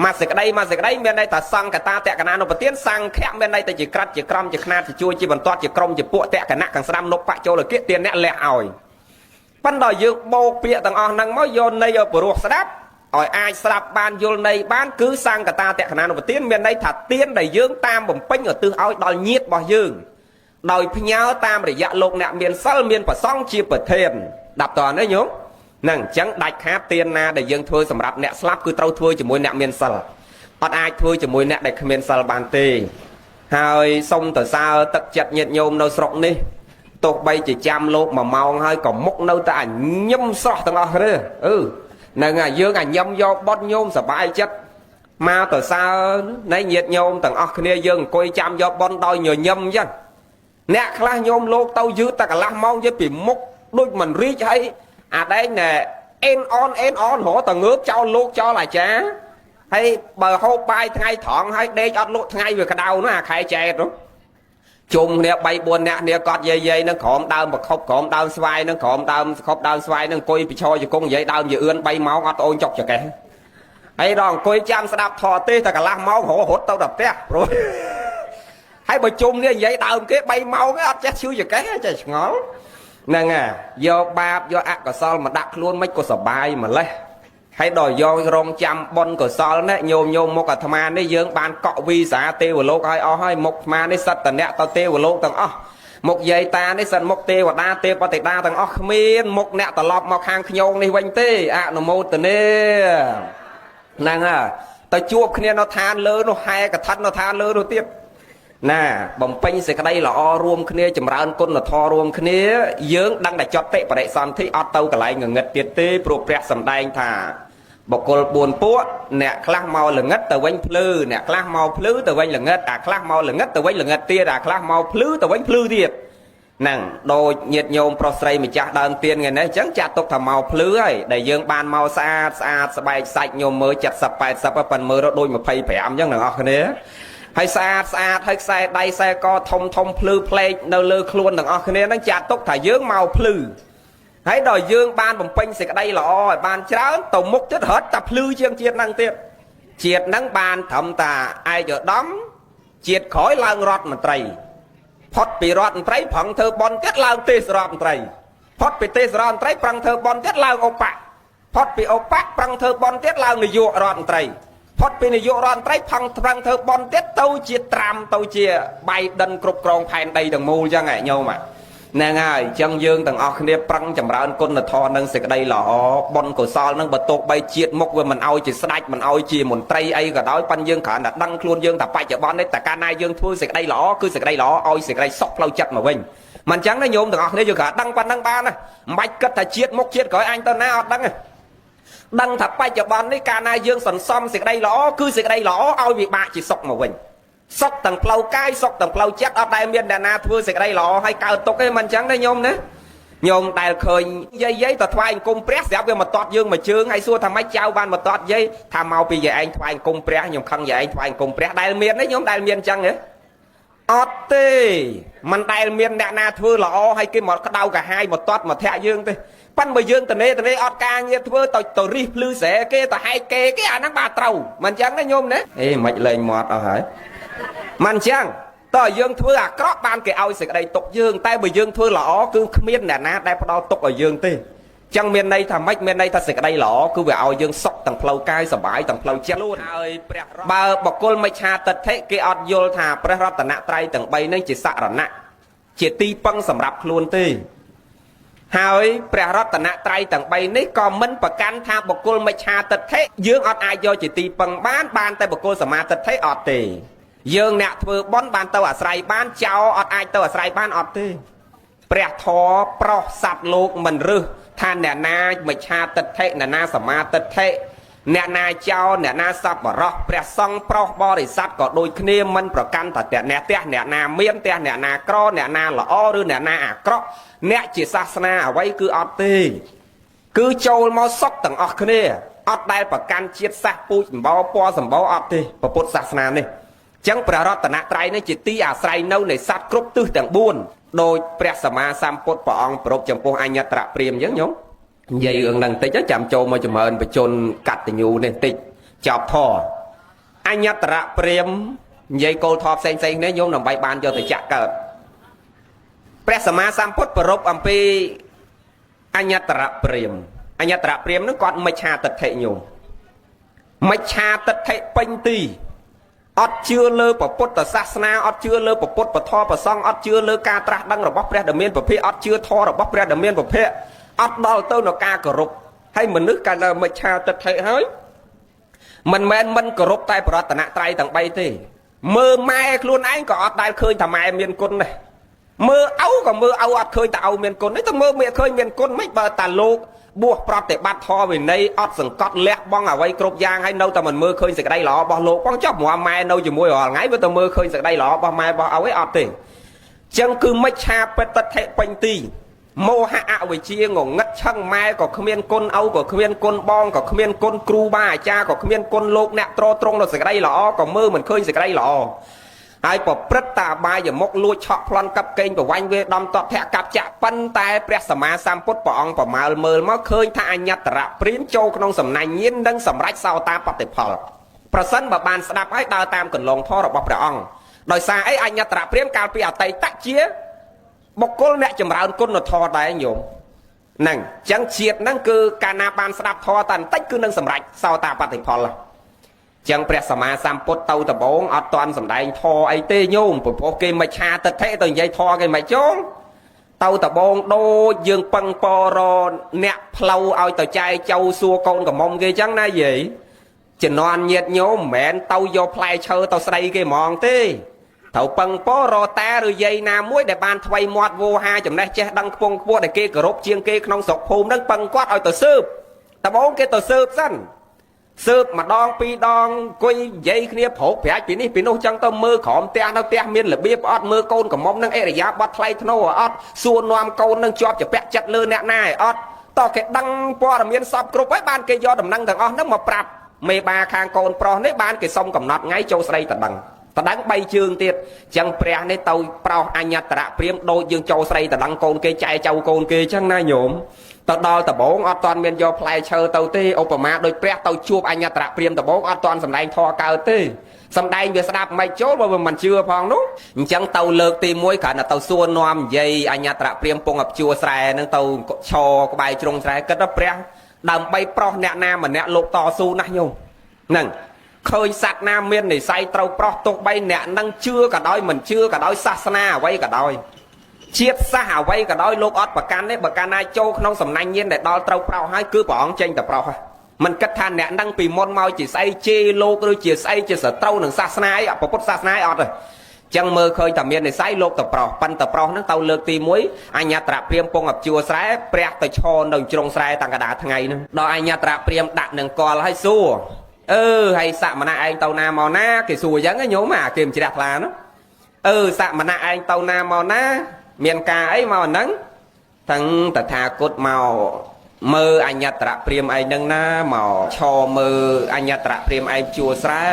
មួយសេចក្តីមានន័យថាសង្ឃតាតក្កណានុបទានសង្ឃៈមានន័យថាជាក្រាត់ជាក្រមជាខ្នាតជាជួយជាបន្ទាត់ជាក្រុមជាពួកតក្កណៈខាងស្ដាំនុបច្ចុលកិទានអ្នកលះឲ្យប៉ុន្តែយើងបោកពាក្យទាំងអស់ហ្នឹងមកយកន័យឲ្យព្រោះស្ដាប់ឲ្យអាចស្ដាប់បានយល់ន័យបានគឺសង្ឃតាតក្កណានុបទានមានន័យថាទានដែលយើងតាមបំពេញឧទ្ទិសឲ្យដល់ញាតិរបស់យើងដោយផ្ញើតាមរយៈលោកអ្នកមានសិលមានប្រសង្ឃជាប្រធានដាប់តើញោមហ្នឹងអញ្ចឹងដាច់ខាតទានណាដែលយើងធ្វើសម្រាប់អ្នកស្លាប់គឺត្រូវធ្វើជាមួយអ្នកមានសិលអត់អាចធ្វើជាមួយអ្នកដែលគ្មានសិលបានទេហើយសូមទៅសើទឹកចិត្តញាតិញោមនៅស្រុកនេះទោះបីជាចាំលោក1ម៉ោងហើយក៏មុខនៅតែញឹមស្រស់ទាំងអស់គ្នាហ្នឹងហើយយើងញឹមយកបត់ញោមសប្បាយចិត្តមកទៅសើណែញាតិញោមទាំងអស់គ្នាយើងអង្គុយចាំយកបន់ដោយញញឹមអញ្ចឹងអ្នកខ្លះញោមលោកទៅយឺតតែកន្លះម៉ោងយកពីមុខដូចមិនរីកហើយអាដែងណែអេនអនរត់តែងើបចោលលោកចោលអាចារ្យហើយបើហូបបាយថ្ងៃត្រង់ហើយដេកអត់លក់ថ្ងៃវាក្តៅណាអាខែចែកនោះជុំគ្នា3 4នាក់គ្នាគាត់យាយនឹងក្រោមដើមប្រខប់ក្រោមដើមស្វាយនឹងក្រោមដើមស្ខប់ដើមស្វាយនឹងអង្គុយពិឈរជង្គង់និយាយដើមយាអឿន3ម៉ោងអត់អូនចុកចកេះហើយដល់អង្គុយចាំស្ដាប់ធរទេតែកន្លះម៉ោងរត់ទៅដល់ផ្ទះព្រោះហើយបើជុំនេះនិយាយដើមគេ3ម៉ោងអត់ចេះឈឺចកេះចេះឆ្ងល់ហ្នឹងយកបាបយកអកុសលមកដាក់ខ្លួនមិនក៏សបាយម្លេះហើយដល់យករងចាំបុណ្យកុសលនេះញោមមុខអាត្មានេះយើងបានកក់វីសាទេវលោកឲ្យអស់ហើយមុខអាត្មានេះសិតតអ្នកទៅទេវលោកទាំងអស់មុខយាយតានេះសិនមុខទេវតាទេពតិតាទាំងអស់គ្មានមុខអ្នកត្រឡប់មកខាងខ្ញងនេះវិញទេអនុមោទនាហ្នឹងទៅជួបគ្នានៅឋានលើនោះហែកថានៅឋានលើនោះទៀតណាបំពេញសេចក្តីល្អរួមគ្នាចម្រើនគុណធម៌រួមគ្នាយើងដឹងតែចត់តិបរិសន្ធិអត់ទៅកន្លែងងងឹតទៀតទេព្រោះព្រះសម្ដែងថាបុគ្គល4ពួកអ្នកខ្លះមកល្ងឹតទៅវិញភ្លឺអ្នកខ្លះមកភ្លឺទៅវិញល្ងឹតអាខ្លះមកល្ងឹតទៅវិញល្ងឹតទៀតអាខ្លះមកភ្លឺទៅវិញភ្លឺទៀតហ្នឹងដូចញាតិញោមប្រុសស្រីម្ចាស់ដើមទៀនថ្ងៃនេះអញ្ចឹងចាត់ទុកថាមកភ្លឺហើយដែលយើងបានមកស្អាតស្បែកសាច់ញោមមើល70 80ប៉ុន្តែមើលទៅដូច25អញ្ចឹងទាំងអស់គ្នាហើយស្អាតហើយខ្សែដៃខ្សែកធំភ្លឺផ្លេកនៅលើខ្លួនទាំងអស់គ្នាហ្នឹងចាត់ទុកថាយើងមកភ្លឺហើយដល់យើងបានបំពេញសេចក្តីល្អឲ្យបានច្រើនទៅមុខទៀតរត់តែភ្លឺជាងជាតិហ្នឹងទៀតជាតិហ្នឹងបានត្រឹមតាឯកឧត្តមជាតិក្រោយឡើងរដ្ឋមន្ត្រីផុតពីរដ្ឋមន្ត្រីប្រឹងធ្វើបន់ទៀតឡើងទេសរដ្ឋមន្ត្រីផុតពីទេសរដ្ឋមន្ត្រីប្រឹងធ្វើបន់ទៀតឡើងឧបៈផុតពីឧបៈប្រឹងធ្វើបន់ទៀតឡើងនាយករដ្ឋមន្ត្រីផុតពីនាយករដ្ឋមន្ត្រីប្រឹងធ្វើបន់ទៀតទៅជាត្រាំទៅជាបៃដិនគ្រប់គ្រងផែនដីទាំងមូលអញ្ចឹងឯងញោមហ្នឹងហើយអញ្ចឹងយើងទាំងអស់គ្នាប្រឹងចម្រើនគុណធម៌និងសេចក្តីល្អបុណ្យកុសលនឹងបើទុកបីជាតិមុខវាមិនអោយជាស្ដេចមិនអោយជាមន្ត្រីអីក៏ដោយប៉ិនយើងគ្រាន់តែដឹងខ្លួនយើងតែបច្ចុប្បន្ននេះតែកាលណាយើងធ្វើសេចក្តីល្អគឺសេចក្តីល្អអោយសេចក្តីសុខផ្លូវចិត្តមកវិញមិនអញ្ចឹងណាញោមទាំងអស់គ្នាយើងគ្រាន់ដឹងប៉ុណ្ណឹងបានណាមិនបាច់គិតថាជាតិមុខជាតិក្រោយអញទៅណាអត់ដឹង ដឹងថាបច្ចុប្បន្ននេះកាលណាយើងសន្សំសេចក្តីល្អគឺសេចក្តីល្អឲ្យវិបាកជាសុខមកវិញសុខទាំងផ្លូវកាយសុខទាំងផ្លូវចិត្តអត់ដែលមានអ្នកណាធ្វើសេចក្តីល្អឲ្យកើតទុកទេមិនអញ្ចឹងទេញោមណាញោមដែលឃើញយាយទៅថ្វាយអង្គមព្រះស្រាប់វាមកតតយើងមួយជើងហើយសួរថាម៉េចចៅបានមកតតយាយថាមកពីយាយឯងថ្វាយអង្គមព្រះខ្ញុំខឹងយាយឯងថ្វាយអង្គមព្រះដែលមានទេញោមដែលមានអញ្ចឹងទេអត់ទេមិនដែលមានអ្នកណាធ្វើល្អឲ្យគេមកក្តៅកាហាយមកតតមកធាក់យើងទេប៉ិនបើយើងតនេអត់ការងារធ្វើទៅរិះភ្លឺស្រែគេទៅហែកគេអាហ្នឹងបាទត្រូវមិនអញ្ចឹងទេញោមណាអេមិនលេងមាត់អស់ហើយមិនអញ្ចឹងតើយើងធ្វើអាក្រក់បានគេឲ្យសេចក្តីទុកយើងតែបើយើងធ្វើល្អគឺគ្មានអ្នកណាដែលផ្ដល់ទុកឲ្យយើងទេចឹងមានន័យថាម៉េចមានន័យថាសេចក្តីល្អគឺវាឲ្យយើងសុខទាំងផ្លូវកាយសុបាយទាំងផ្លូវចិត្តluônហើយព្រះបើបុគ្គលមិច្ឆាទិដ្ឋិគេអត់យល់ថាព្រះរតនត្រ័យទាំង3នេះជាសរណៈជាទីពឹងសម្រាប់ខ្លួនទេហើយព្រះរតនត្រ័យទាំង3នេះក៏មិនប្រកាន់ថាបុគ្គលមិច្ឆាទិដ្ឋិយើងអត់អាចយកជាទីពឹងបានតែបុគ្គលសមាទិដ្ឋិអត់ទេយើងអ្នកធ្វើបុណ្យបានទៅអាស្រ័យបានចោលអត់អាចទៅអាស្រ័យបានអត់ទេព្រះធម៌ប្រោះសត្វលោកមិនរឹសថាអ្នកណាមិច្ឆាទិដ្ឋិអ្នកណាសមាទិដ្ឋិអ្នកណាចោលអ្នកណាសប្បុរសព្រះសង្ឃប្រោះបរិស័ទក៏ដូចគ្នាមិនប្រកាន់ថាអ្នកណាមានអ្នកណាក្រអ្នកណាល្អឬអ្នកណាអាក្រក់អ្នកជាសាសនាអ្វីគឺអត់ទេគឺចូលមកសុខទាំងអស់គ្នាអត់ដែលប្រកាន់ជាតិសាសន៍ពូជសម្បោពណ៌សម្បោអត់ទេពុទ្ធសាសនានេះចឹងព្រះរតនត្រ័យនេះជាទីអាស្រ័យនៅនៃសត្វគ្រប់ទិសទាំង4ដោយព្រះសម្មាសម្ពុទ្ធព្រះអង្គប្រពចំពោះអញ្ញត្រព្រាហ្មណ៍ចឹងញោមនិយាយរឿងហ្នឹងតិចចាំចូលមកចម្រើនបច្ចុនកតញ្ញូនេះតិចចប់ធរអញ្ញត្រព្រាហ្មណ៍និយាយគោលធម៌ផ្សេងនេះញោមដើម្បីបានយកទៅចាក់កើតព្រះសម្មាសម្ពុទ្ធប្រពអំពីអញ្ញត្រព្រាហ្មណ៍ហ្នឹងគាត់មិច្ឆាទិដ្ឋិញោមមិច្ឆាទិដ្ឋិពេញទីអត់ជឿលើពុទ្ធសាសនាអត់ជឿលើពុទ្ធពធប្រសង្ឃអត់ជឿលើការត្រាស់ដឹងរបស់ព្រះដែលមានពភៈអត់ជឿធម៌របស់ព្រះដែលមានពភៈអត់ដល់ទៅនៅការគោរពហើយមនុស្សកាលនៅមិច្ឆាទិដ្ឋិហើយមិនមែនមិនគោរពតែប្រតនត្រ័យទាំង3ទេមើលម៉ែខ្លួនឯងក៏អត់ដែលឃើញថាម៉ែមានគុណដែរមើលឪក៏មើលឪអត់ឃើញថាឪមានគុណទេទៅមើលមេឃើញមានគុណមិនបើតាលោកបួសប្រតិបត្តិធម៌វិន័យអត់សង្កត់លះបង់អ្វីគ្រប់យ៉ាងហើយនៅតែមិនមើលឃើញសេចក្តីល្អរបស់លោកផងចុះព្រោះម៉ែនៅជាមួយរាល់ថ្ងៃវាទៅមើលឃើញសេចក្តីល្អរបស់ម៉ែរបស់ឪឯងអត់ទេចឹងគឺមិច្ឆាបិទតិពេញទីមោហៈអវិជ្ជាងងឹតឆឹងម៉ែក៏គ្មានគុណឪក៏គ្មានគុណបងក៏គ្មានគុណគ្រូបាអាចារ្យក៏គ្មានគុណលោកអ្នកត្រត្រង់នៅសេចក្តីល្អក៏មើលមិនឃើញសេចក្តីល្អហើយប្រព្រឹត្តតាបាយមុខលួចឆក់ប្លន់កាប់កេងប្រវាញ់វេដំតតភៈកាប់ចាក់ប៉ុន្តែព្រះសម្មាសម្ពុទ្ធព្រះអង្គប្រមាលមើលមកឃើញថាអញ្ញត្រព្រាហ្មណ៍ចូលក្នុងសំណាញ់ញៀននិងសម្រេចសោតាបត្តិផលប្រសិនបើបានស្ដាប់ហើយដើរតាមកន្លងធម៌របស់ព្រះអង្គដោយសារអីអញ្ញត្រព្រាហ្មណ៍កាលពីអតីតជាបុគ្គលអ្នកចម្រើនគុណធម៌ដែរញោមហ្នឹងអញ្ចឹងជាតិហ្នឹងគឺកាលណាបានស្ដាប់ធម៌តែបន្តិចគឺនឹងសម្រេចសោតាបត្តិផលចឹងព្រះសម្មាសម្ពុទ្ធទៅដំបងអត់ទាន់សម្ដែងធរអីទេញោមព្រោះគេមិច្ឆាទិដ្ឋិទៅនិយាយធរគេមិនចូលទៅដំបងដូចយើងពឹងពរអ្នកផ្លូវឲ្យទៅចែកចៅសួរកូនកំមុំគេចឹងណាយាយជំនាន់ញាតញោមមិនមែនទៅយកផ្លែឈើទៅស្ដីគេហ្មងទេត្រូវពឹងពរតាឬយាយណាមួយដែលបានថ្មីមាត់វោហាចំណេះចេះដឹងខ្ពង់ខ្ពស់ដែលគេគោរពជាងគេក្នុងស្រុកភូមិហ្នឹងពឹងគាត់ឲ្យទៅស៊ើបដំបងគេទៅស៊ើបសិនស៊ើបម្ដងពីរដងអង្គុយនិយាយគ្នាប្រោកប្រាជ្ញពីនេះពីនោះចឹងទៅមើលក្រោមផ្ទះនៅផ្ទះមានរបៀបអត់មើលកូនកំមុំនឹងអរិយាប័ត្រថ្លៃធ្នូអត់សួរនាំកូននឹងជាប់ជាពាក់ចិត្តលើអ្នកណាអត់តោះគេដឹងព័ត៌មានសពគ្រប់ហើយបានគេយកដំណឹងទាំងអស់ហ្នឹងមកប្រាប់មេបាខាងកូនប្រុសនេះបានគេសុំកំណត់ថ្ងៃចូលស្រីតដឹង3ជើងទៀតចឹងព្រះនេះទៅប្រោសអញ្ញត្រព្រាហ្មណ៍ដូចយើងចូលស្រីតដឹងកូនគេចែកចៅកូនគេចឹងណាញោមទៅដល់ដំបងអត់ទាន់មានយកផ្លែឈើទៅទេឧបមាដូចព្រះទៅជួបអញ្ញត្រព្រាហ្មណ៍ដំបងអត់ទាន់សម្ដែងធម៌កើតទេសម្ដែងវាស្ដាប់មិនចូលបើមិនជឿផងនោះអញ្ចឹងទៅលើកទី1គ្រាន់តែទៅសួរនាំនិយាយអញ្ញត្រព្រាហ្មណ៍ពងអបជួស្រែនឹងទៅឈរក្បែរជ្រុងស្រែគិតថាព្រះដើម្បីប្រោសអ្នកណាម្នាក់លោកតស៊ូណាស់ញោមហ្នឹងឃើញសត្វណាមាននិស័យត្រូវប្រោះទោះបីអ្នកនឹងជឿក៏ដោយមិនជឿក៏ដោយសាសនាអ្វីក៏ដោយជាតិសាសអ្វីក៏ដោយលោកអត់ប្រកាន់ទេបើកាលណាចូលក្នុងសំណាញ់ញៀនដែលដល់ត្រូវប្រោសហើយគឺព្រះអង្គចេញតែប្រោសមិនគិតថាអ្នកនឹងពីមុនមកជាស្អីជេរលោកឬជាស្អីជាសត្រូវនឹងសាសនាអីពុទ្ធសាសនាអត់ទេ ចឹងមើលឃើញតែមាននិស័យលោកតប្រុសប៉ិនតប្រុសហ្នឹងទៅលើកទី1អញ្ញត្រព្រាមពងអបជួរស្រែព្រះទៅឈរនៅជ្រុងស្រែតាំងកដាថ្ងៃហ្នឹងដល់អញ្ញត្រព្រាមដាក់នឹងកលឲ្យសួរហើយសមណៈឯងទៅណាមកណាគេសួរចឹងញោមអាគេមិនជ្រះថ្លាណាសមណៈឯងទៅណាមកណាមានការអីមកហ្នឹងទាំងតថាគតមកមើលអញ្ញត្រព្រាមឯងហ្នឹងណាមកឈរមើលអញ្ញត្រព្រាមឯងជួរស្រែ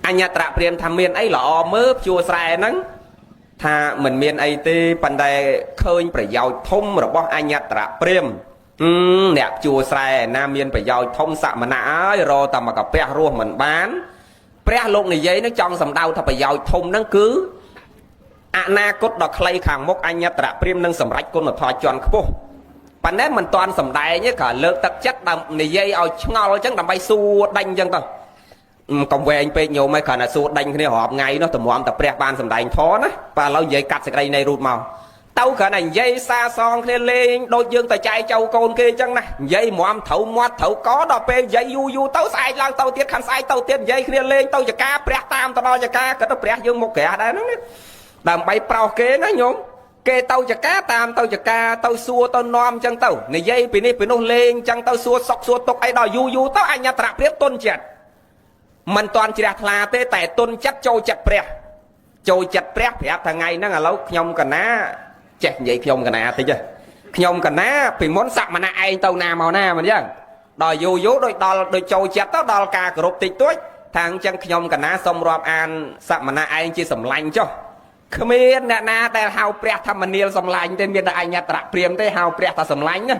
អញ្ញត្រព្រាមថាមានអីល្អមើលជួរស្រែហ្នឹងថាមិនមានអីទេប៉ុន្តែឃើញប្រយោជន៍ធំរបស់អញ្ញត្រព្រាមអ្នកជួរស្រែណាមានប្រយោជន៍ធំសមណៈអើយរកតែមកកាពះរស់មិនបានព្រះលោកនិយាយនឹងចង់សម្ដៅថាប្រយោជន៍ធំហ្នឹងគឺអនាគតដ៏ខ្លីខាងមុខអញ្ញត្រព្រាមនឹងសម្រេចគុណធម៌ជាន់ខ្ពស់ប៉ុន្តែមិនតាន់សម្ដែងទេក៏លើកទឹកចិត្តដើម្បីនិយាយឲ្យឆ្ងល់អញ្ចឹងដើម្បីសួរដេញអញ្ចឹងទៅកំវែងពេកញោមឯងគ្រាន់តែសួរដេញគ្នារាប់ថ្ងៃនោះតម្រាំតែព្រះបានសម្ដែងធរណាបាទឥឡូវនិយាយកាត់សេចក្តីនៃរូតមកទៅគ្រាន់តែនិយាយសារសងគ្នាលេងដូចយើងទៅចែកចៅកូនគេអញ្ចឹងណានិយាយមាំត្រូវមាត់ត្រូវកដល់ពេលនិយាយយូរទៅស្អែកឡើងទៅទៀតខាន់ស្អែកទៅទៀតនិយាយគ្នាលេងទៅចកាព្រះតាមទៅដល់ចកាក៏ទៅព្រះយើងមុខក្រាស់ដែរហ្នឹងដើម្បីប្រោសគេណាញោមគេទៅចកាតាមទៅចកាទៅសួរទៅនាំអញ្ចឹងទៅនិយាយពីនេះពីនោះលេងអញ្ចឹងទៅសួរសុកសួរទុកអីដល់យូរទៅអញ្ញត្រព្រាមទុនចិត្តមិនតាន់ជ្រះថ្លាទេតែទុនចិត្តចូលចិត្តព្រះចូលចិត្តព្រះប្រាប់ថ្ងៃហ្នឹងឥឡូវខ្ញុំកណាចេះនិយាយខ្ញុំកណាតិចខ្ញុំកណាពីមុនសមណៈឯងទៅណាមកណាមិនអញ្ចឹងដល់យូរដូចដល់ដូចចូលចិត្តទៅដល់ការគោរពតិចតួចថាអញ្ចឹងខ្ញុំកណាសូមរាប់អានសមណៈឯងជាសម្លាញ់ចុះគ្មានអ្នកណាដែលហៅព្រះធម្មនាលសម្លាញ់ទេមានតែអញ្ញត្រព្រាមទេហៅព្រះថាសម្លាញ់ណា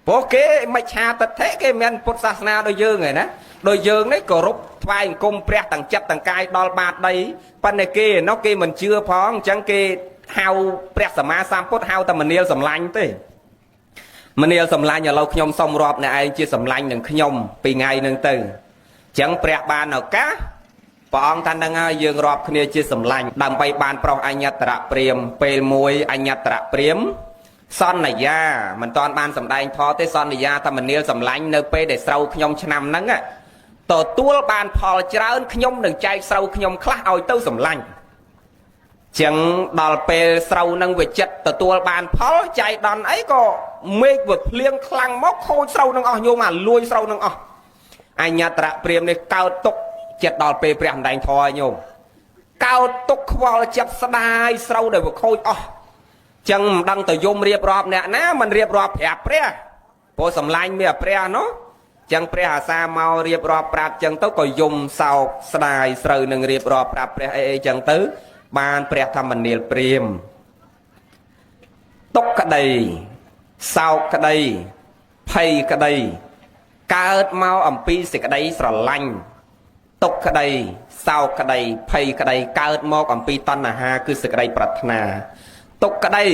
ព្រោះគេមិនឆាទិដ្ឋិគេមានពុទ្ធសាសនាដូចយើងឯណាដូចយើងនេះគោរពថ្វាយអង្គមព្រះទាំងចិត្តទាំងកាយដល់បាតដីប៉ុន្តែគេនោះគេមិនជឿផងអញ្ចឹងគេហៅព្រះសម្មាសម្ពុទ្ធហៅតែមនាលសម្លាញ់ទេមនាលសម្លាញ់ឥឡូវខ្ញុំសូមរាប់អ្នកឯងជាសម្លាញ់នឹងខ្ញុំពីថ្ងៃហ្នឹងទៅអញ្ចឹងព្រះបានឱកាសព្រះអង្គថានឹងហើយយើងរាប់គ្នាជាសម្លាញ់ដើម្បីបានប្រោសអញ្ញត្រព្រាមពេលមួយអញ្ញត្រព្រាមសន្យាមិនតាន់បានសម្ដែងធម៌ទេសន្យាថាមនាលសម្លាញ់នៅពេលដែលស្រូវខ្ញុំឆ្នាំហ្នឹងទទួលបានផលច្រើនខ្ញុំនឹងចែកស្រូវខ្ញុំខ្លះឲ្យទៅសម្លាញ់ចឹងដល់ពេលស្រូវនឹងវាចិត្តទទួលបានផលចៃដន្យអីក៏មេឃវាភ្លៀងខ្លាំងមកខូចស្រូវនឹងអស់ញោមអាលួយស្រូវនឹងអស់អញ្ញត្រព្រាមនេះកើតទុកចិត្តដល់ពេលព្រះម្ដែងធម៌ញោមកើតទុកខ្វល់ចិត្តស្ដាយស្រូវដែលវាខូចអស់ចឹងមិនដឹងទៅយំរៀបរាប់អ្នកណាមិនរៀបរាប់ប្រាប់ព្រះព្រោះសម្លាញ់មានព្រះនោះចឹងព្រះអាសាមករៀបរាប់ប្រាប់ចឹងទៅក៏យំសោកស្ដាយស្រូវនឹងរៀបរាប់ប្រាប់ព្រះអីចឹងទៅបានព្រះធម្មនាលព្រាមទុកក្តីសោកក្តីភ័យក្តីកើតមកអំពីសេចក្តីស្រឡាញ់ទុកក្តីសោកក្តីភ័យក្តីកើតមកអំពីតណ្ហាគឺសេចក្តីប្រាថ្នាទុកក្តី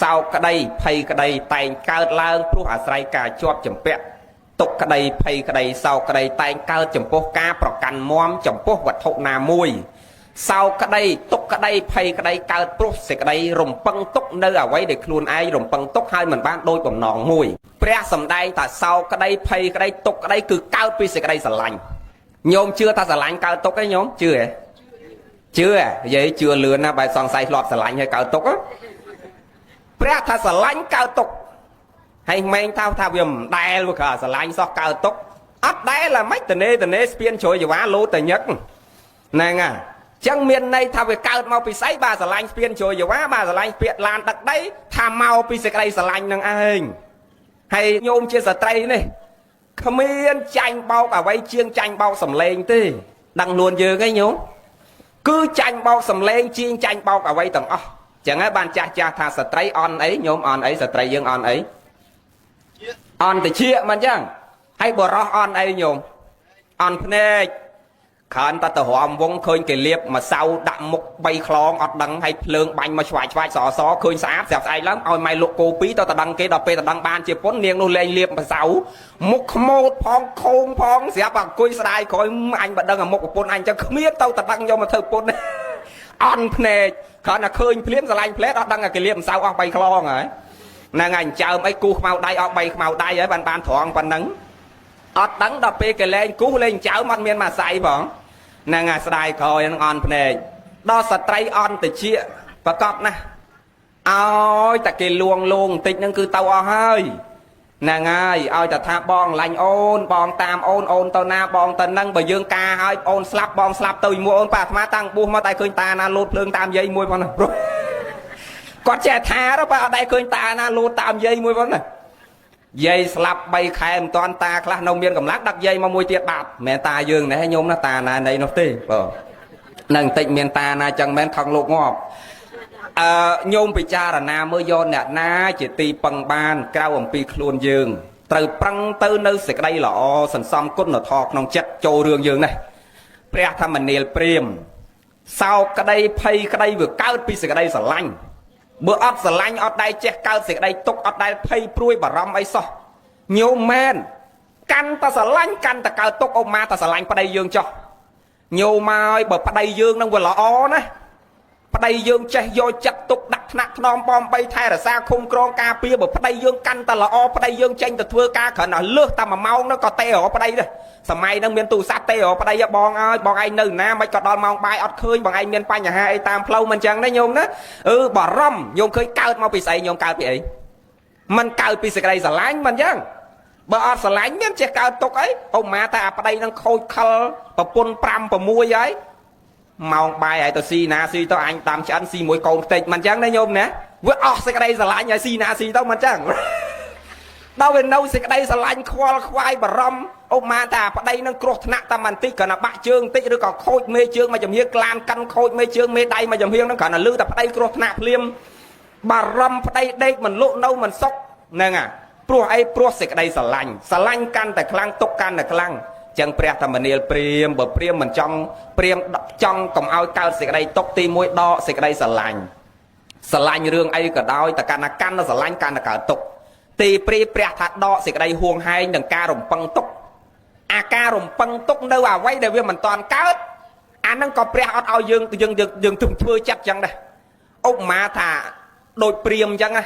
សោកក្តីភ័យក្តីតែងកើតឡើងព្រោះអាស្រ័យការជាប់ចម្ពាក់ទុកក្តីភ័យក្តីសោកក្តីតែងកើតចំពោះការប្រកាន់មាំចំពោះវត្ថុណាមួយសោកក្តីទុកក្តីភ័យក្តីកើតព្រោះសេចក្តីរំពឹងទុកនៅអ្វីដែលខ្លួនឯងរំពឹងទុកហើយមិនបានដោយបំណងមួយព្រះសម្ដែងថាសោកក្តីភ័យក្តីទុកក្តីគឺកើតពីសេចក្តីស្រឡាញ់ញោមជឿថាស្រឡាញ់កើតទុកទេញោមជឿទេជឿនិយាយជឿលឿនណាបែបសង្ស័យធ្លាប់ស្រឡាញ់ហើយកើតទុកព្រះថាស្រឡាញ់កើតទុកហើយម៉េងថាវាមិនដែលវាក៏ស្រឡាញ់សោះកើតទុកអត់ដែលឡើយមិនតនេស្ពានជ្រោយយាវ៉ាលោតញឹកហ្នឹងហ่ะចឹងមានន័យថាវាកើតមកពីស្អីបាទស្រឡាញ់ស្ពានជ្រោយយាវ៉ាបាទស្រឡាញ់ពាក្យឡានដឹកដីថាមកពីសេចក្តីស្រឡាញ់នឹងឯងហើយញោមជាស្ត្រីនេះគ្មានចាញ់បោកអ្វីជាងចាញ់បោកសំឡេងទេដឹងខ្លួនយើងឯងញោមគឺចាញ់បោកសំឡេងជាងចាញ់បោកអ្វីទាំងអស់ចឹងហើយបានចាស់ថាស្ត្រីអន់អីញោមអន់អីស្ត្រីយើងអន់អីអន់តិចមិនចឹងហើយបរោះអន់អីញោមអន់ភ្នែកខនតទៅរំវងឃើញគេលាបម្សៅដាក់មុខ3ខ្លងអត់ដឹងហើយភ្លើងបាញ់មកឆ្វាយសឃើញស្អាតស្រាប់ស្អែកឡើងឲ្យម៉ែលោកគោពីទៅដឹងគេដល់ពេលទៅដឹងបានជាពុននាងនោះលែងលាបម្សៅមុខខ្មោតផងខូងផងស្រាប់តែអង្គុយស្ដាយក្រោយអញបើដឹងអាមុខប្រពន្ធអញចឹងគ្មានទៅដឹងយកមកធ្វើពុនអន់ភ្នែកគ្រាន់តែឃើញភ្លាមស្រឡាញ់ផ្លែតអត់ដឹងតែគេលាបម្សៅអស់3ខ្លងហើយហ្នឹងហើយចើមអីគូខ្មៅដៃអស់3ខ្មៅដៃហើយបានត្រង់ប៉ុណ្ណឹងអត់ដឹងដល់ពេលគេលែងគូលែងចើមអត់មានមួយសៃផងហ្នឹងហើយស្ដាយក្រោយហ្នឹងអន់ភ្នែក ដល់ស្ត្រីអន្តតិជាប្រកបណាស់ឲ្យតែគេលួងលោងបន្តិចហ្នឹងគឺទៅអស់ហើយហ្នឹងហើយឲ្យតែថាបងឡាញ់អូនបងតាមអូនអូនទៅណាបងទៅនឹងបើយើងការឲ្យអូនស្លាប់បងស្លាប់ទៅមួយអូនប៉ាអាត្មាតាំងបួសមកតែឃើញតាណាលោតភ្លើងតាមយាយមួយផងណាព្រោះគាត់ចេះថាទៅប៉ាអត់ដែលឃើញតាណាលោតតាមយាយមួយផងណាយាយស្លាប់3ខែមិនតាន់តាខ្លះនៅមានកម្លាំងដឹកយាយមកមួយទៀតបាត់មិនតាយើងណែញោមណាតាណាណីនោះទេបងនឹងបន្តិចមានតាណាចឹងមែនខឹងលោកងាប់ញោមពិចារណាមើលយកអ្នកណាជាទីពឹងបានក្រៅអំពីខ្លួនយើងត្រូវប្រឹងទៅនៅសេចក្តីល្អសន្សំគុណធម៌ក្នុងចិត្តចូលរឿងយើងនេះព្រះធម្មនាលព្រាមសោកក្តីភ័យក្តីវាកើតពីសេចក្តីស្រឡាញ់បើអត់ស្រឡាញ់អត់ដែលចេះកើតសេចក្តីទុក្ខអត់ដែលភ័យព្រួយបារម្ភអីសោះញោមមែនកាន់តែស្រឡាញ់កាន់តែកើតទុក្ខអូម៉ាតែស្រឡាញ់ប្តីយើងចោះញោមមកបើប្តីយើងនឹងវាល្អណាប្តីយើងចេះយកចិត្តទុកដាក់ថ្នាក់ថ្នមបំបីថែរក្សាឃុំក្រងការពារបើប្តីយើងកាន់តែល្អប្តីយើងចេញទៅធ្វើការគ្រាន់តែលើសតែ1ម៉ោងនោះក៏ទេរកប្តីដែរសម័យហ្នឹងមានទូរស័ព្ទទេរកប្តីបងអើយបងឯងនៅណាមិនក៏ដល់ម៉ោងបាយអត់ឃើញបងឯងមានបញ្ហាអីតាមផ្លូវមិនចឹងណាញោមណាបារម្ភញោមឃើញកើតមកពីស្អីញោមកើតពីអីมันកើតពីសេចក្តីស្រឡាញ់មិនចឹងបើអត់ស្រឡាញ់មានចេះកើតទុកអីអូម៉ាតែអាប្តីនឹងខូចខលប្រពន្ធ5 6ហើយម៉ោងបាយឲ្យទៅស៊ីណាស៊ីទៅអញតាមឆ្អិនស៊ីមួយកូនខ្ទេចមិនចឹងណាញោមណាវាអស់សេចក្តីស្រឡាញ់ឲ្យស៊ីណាស៊ីទៅមិនចឹងដល់វានៅសេចក្តីស្រឡាញ់ខ្វល់ខ្វាយបារម្ភអូម៉ាតែអាប្តីនឹងគ្រោះថ្នាក់តែបន្តិចគ្រាន់តែបាក់ជើងបន្តិចឬក៏ខូចមេជើងមួយចំហៀងក្លានកាន់ខូចមេជើងមេដៃមួយចំហៀងហ្នឹងគ្រាន់តែលឺតែប្តីគ្រោះថ្នាក់ភ្លាមបារម្ភប្តីដេកមិនលក់នៅមិនសុខហ្នឹងព្រោះអីព្រោះសេចក្តីស្រឡាញ់កាន់តែខ្លាំងទុកកាន់តែខ្លាំងចឹងព្រះធម្មនាលព្រាមបើព្រាមមិនចង់ព្រាមចង់កុំឲ្យកើតសេចក្តីទុកទី1ដកសេចក្តីស្រឡាញ់រឿងអីក៏ដោយតែកាន់តែស្រឡាញ់កាន់តែកើតទុកទី2ព្រះថាដកសេចក្តីហួងហែងនឹងការរំពឹងទុកអាការរំពឹងទុកនៅអ្វីដែលវាមិនតាន់កើតអាហ្នឹងក៏ព្រះអត់ឲ្យយើងធ្វើចិត្តចឹងដែរឧបមាថាដូចព្រាមចឹងណា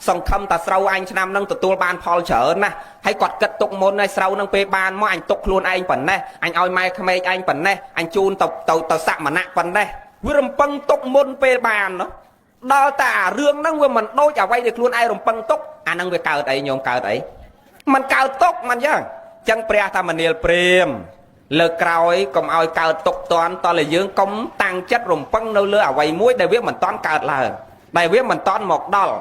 សង្ឃឹមតាស្រូវអញឆ្នាំហ្នឹងទទួលបានផលច្រើនណាស់ហើយគាត់គិតទុកមុនហើយស្រូវហ្នឹងពេលបានមកអញទុកខ្លួនឯងប៉ុណ្ណេះអញឲ្យម៉ែក្មេកឯងប៉ុណ្ណេះអញជូនទៅសក្មណៈប៉ុណ្ណេះវារំពឹងទុកមុនពេលបានណោះដល់តែអារឿងហ្នឹងវាមិនដូចអ្វីដែលខ្លួនឯងរំពឹងទុកអាហ្នឹងវាកើតអីញោមកើតអីมันកើតទុកមិនចឹងព្រះធម្មនាលព្រាមលើក្រោយកុំឲ្យកើតទុកតាន់តើយើងកុំតាំងចិត្តរំពឹងនៅលើអ្វីមួយដែលវាមិនតាន់កើតឡើងដែលវាមិនតាន់មកដល់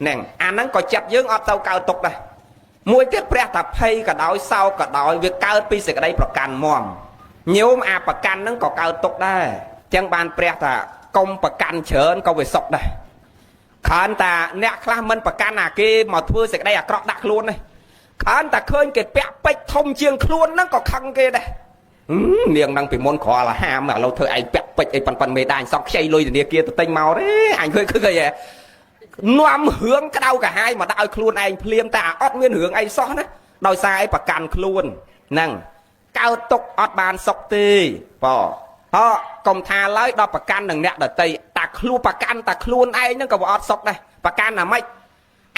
ហ្នឹងអាហ្នឹងក៏ចិត្តយើងអត់ទៅកើតទុកដែរមួយទៀតព្រះថាភ័យក៏ដោយសោកក៏ដោយវាកើតពីសេចក្តីប្រកាន់មមញោមអាប្រកាន់ហ្នឹងក៏កើតទុកដែរចឹងបានព្រះថាកុំប្រកាន់ច្រើនក៏វាសុខដែរខានតាអ្នកខ្លះមិនប្រកាន់អាគេមកធ្វើសេចក្តីអាក្រក់ដាក់ខ្លួននេះខានតាឃើញគេពាក់ពេជ្រធំជាងខ្លួនហ្នឹងក៏ខឹងគេដែរនាងហ្នឹងពីមុនគ្រាន់តែហាមឥឡូវធ្វើឯងពាក់ពេជ្រអីប៉ុនមេដាអញសោកខ្ចីលុយធនាគារទៅទិញមកទេអញឃើញនាំរឿងក្តៅកាហាយមកដាក់ឲ្យខ្លួនឯងភ្លាមតែអត់មានរឿងអីសោះណាដោយសារអីប្រកាន់ខ្លួនហ្នឹងកើតទុកអត់បានសុខទេបងកុំថាឡើយដល់ប្រកាន់នឹងអ្នកដតីតាខ្លួនប្រកាន់តាខ្លួនឯងហ្នឹងក៏អត់សុខដែរប្រកាន់អាម៉េច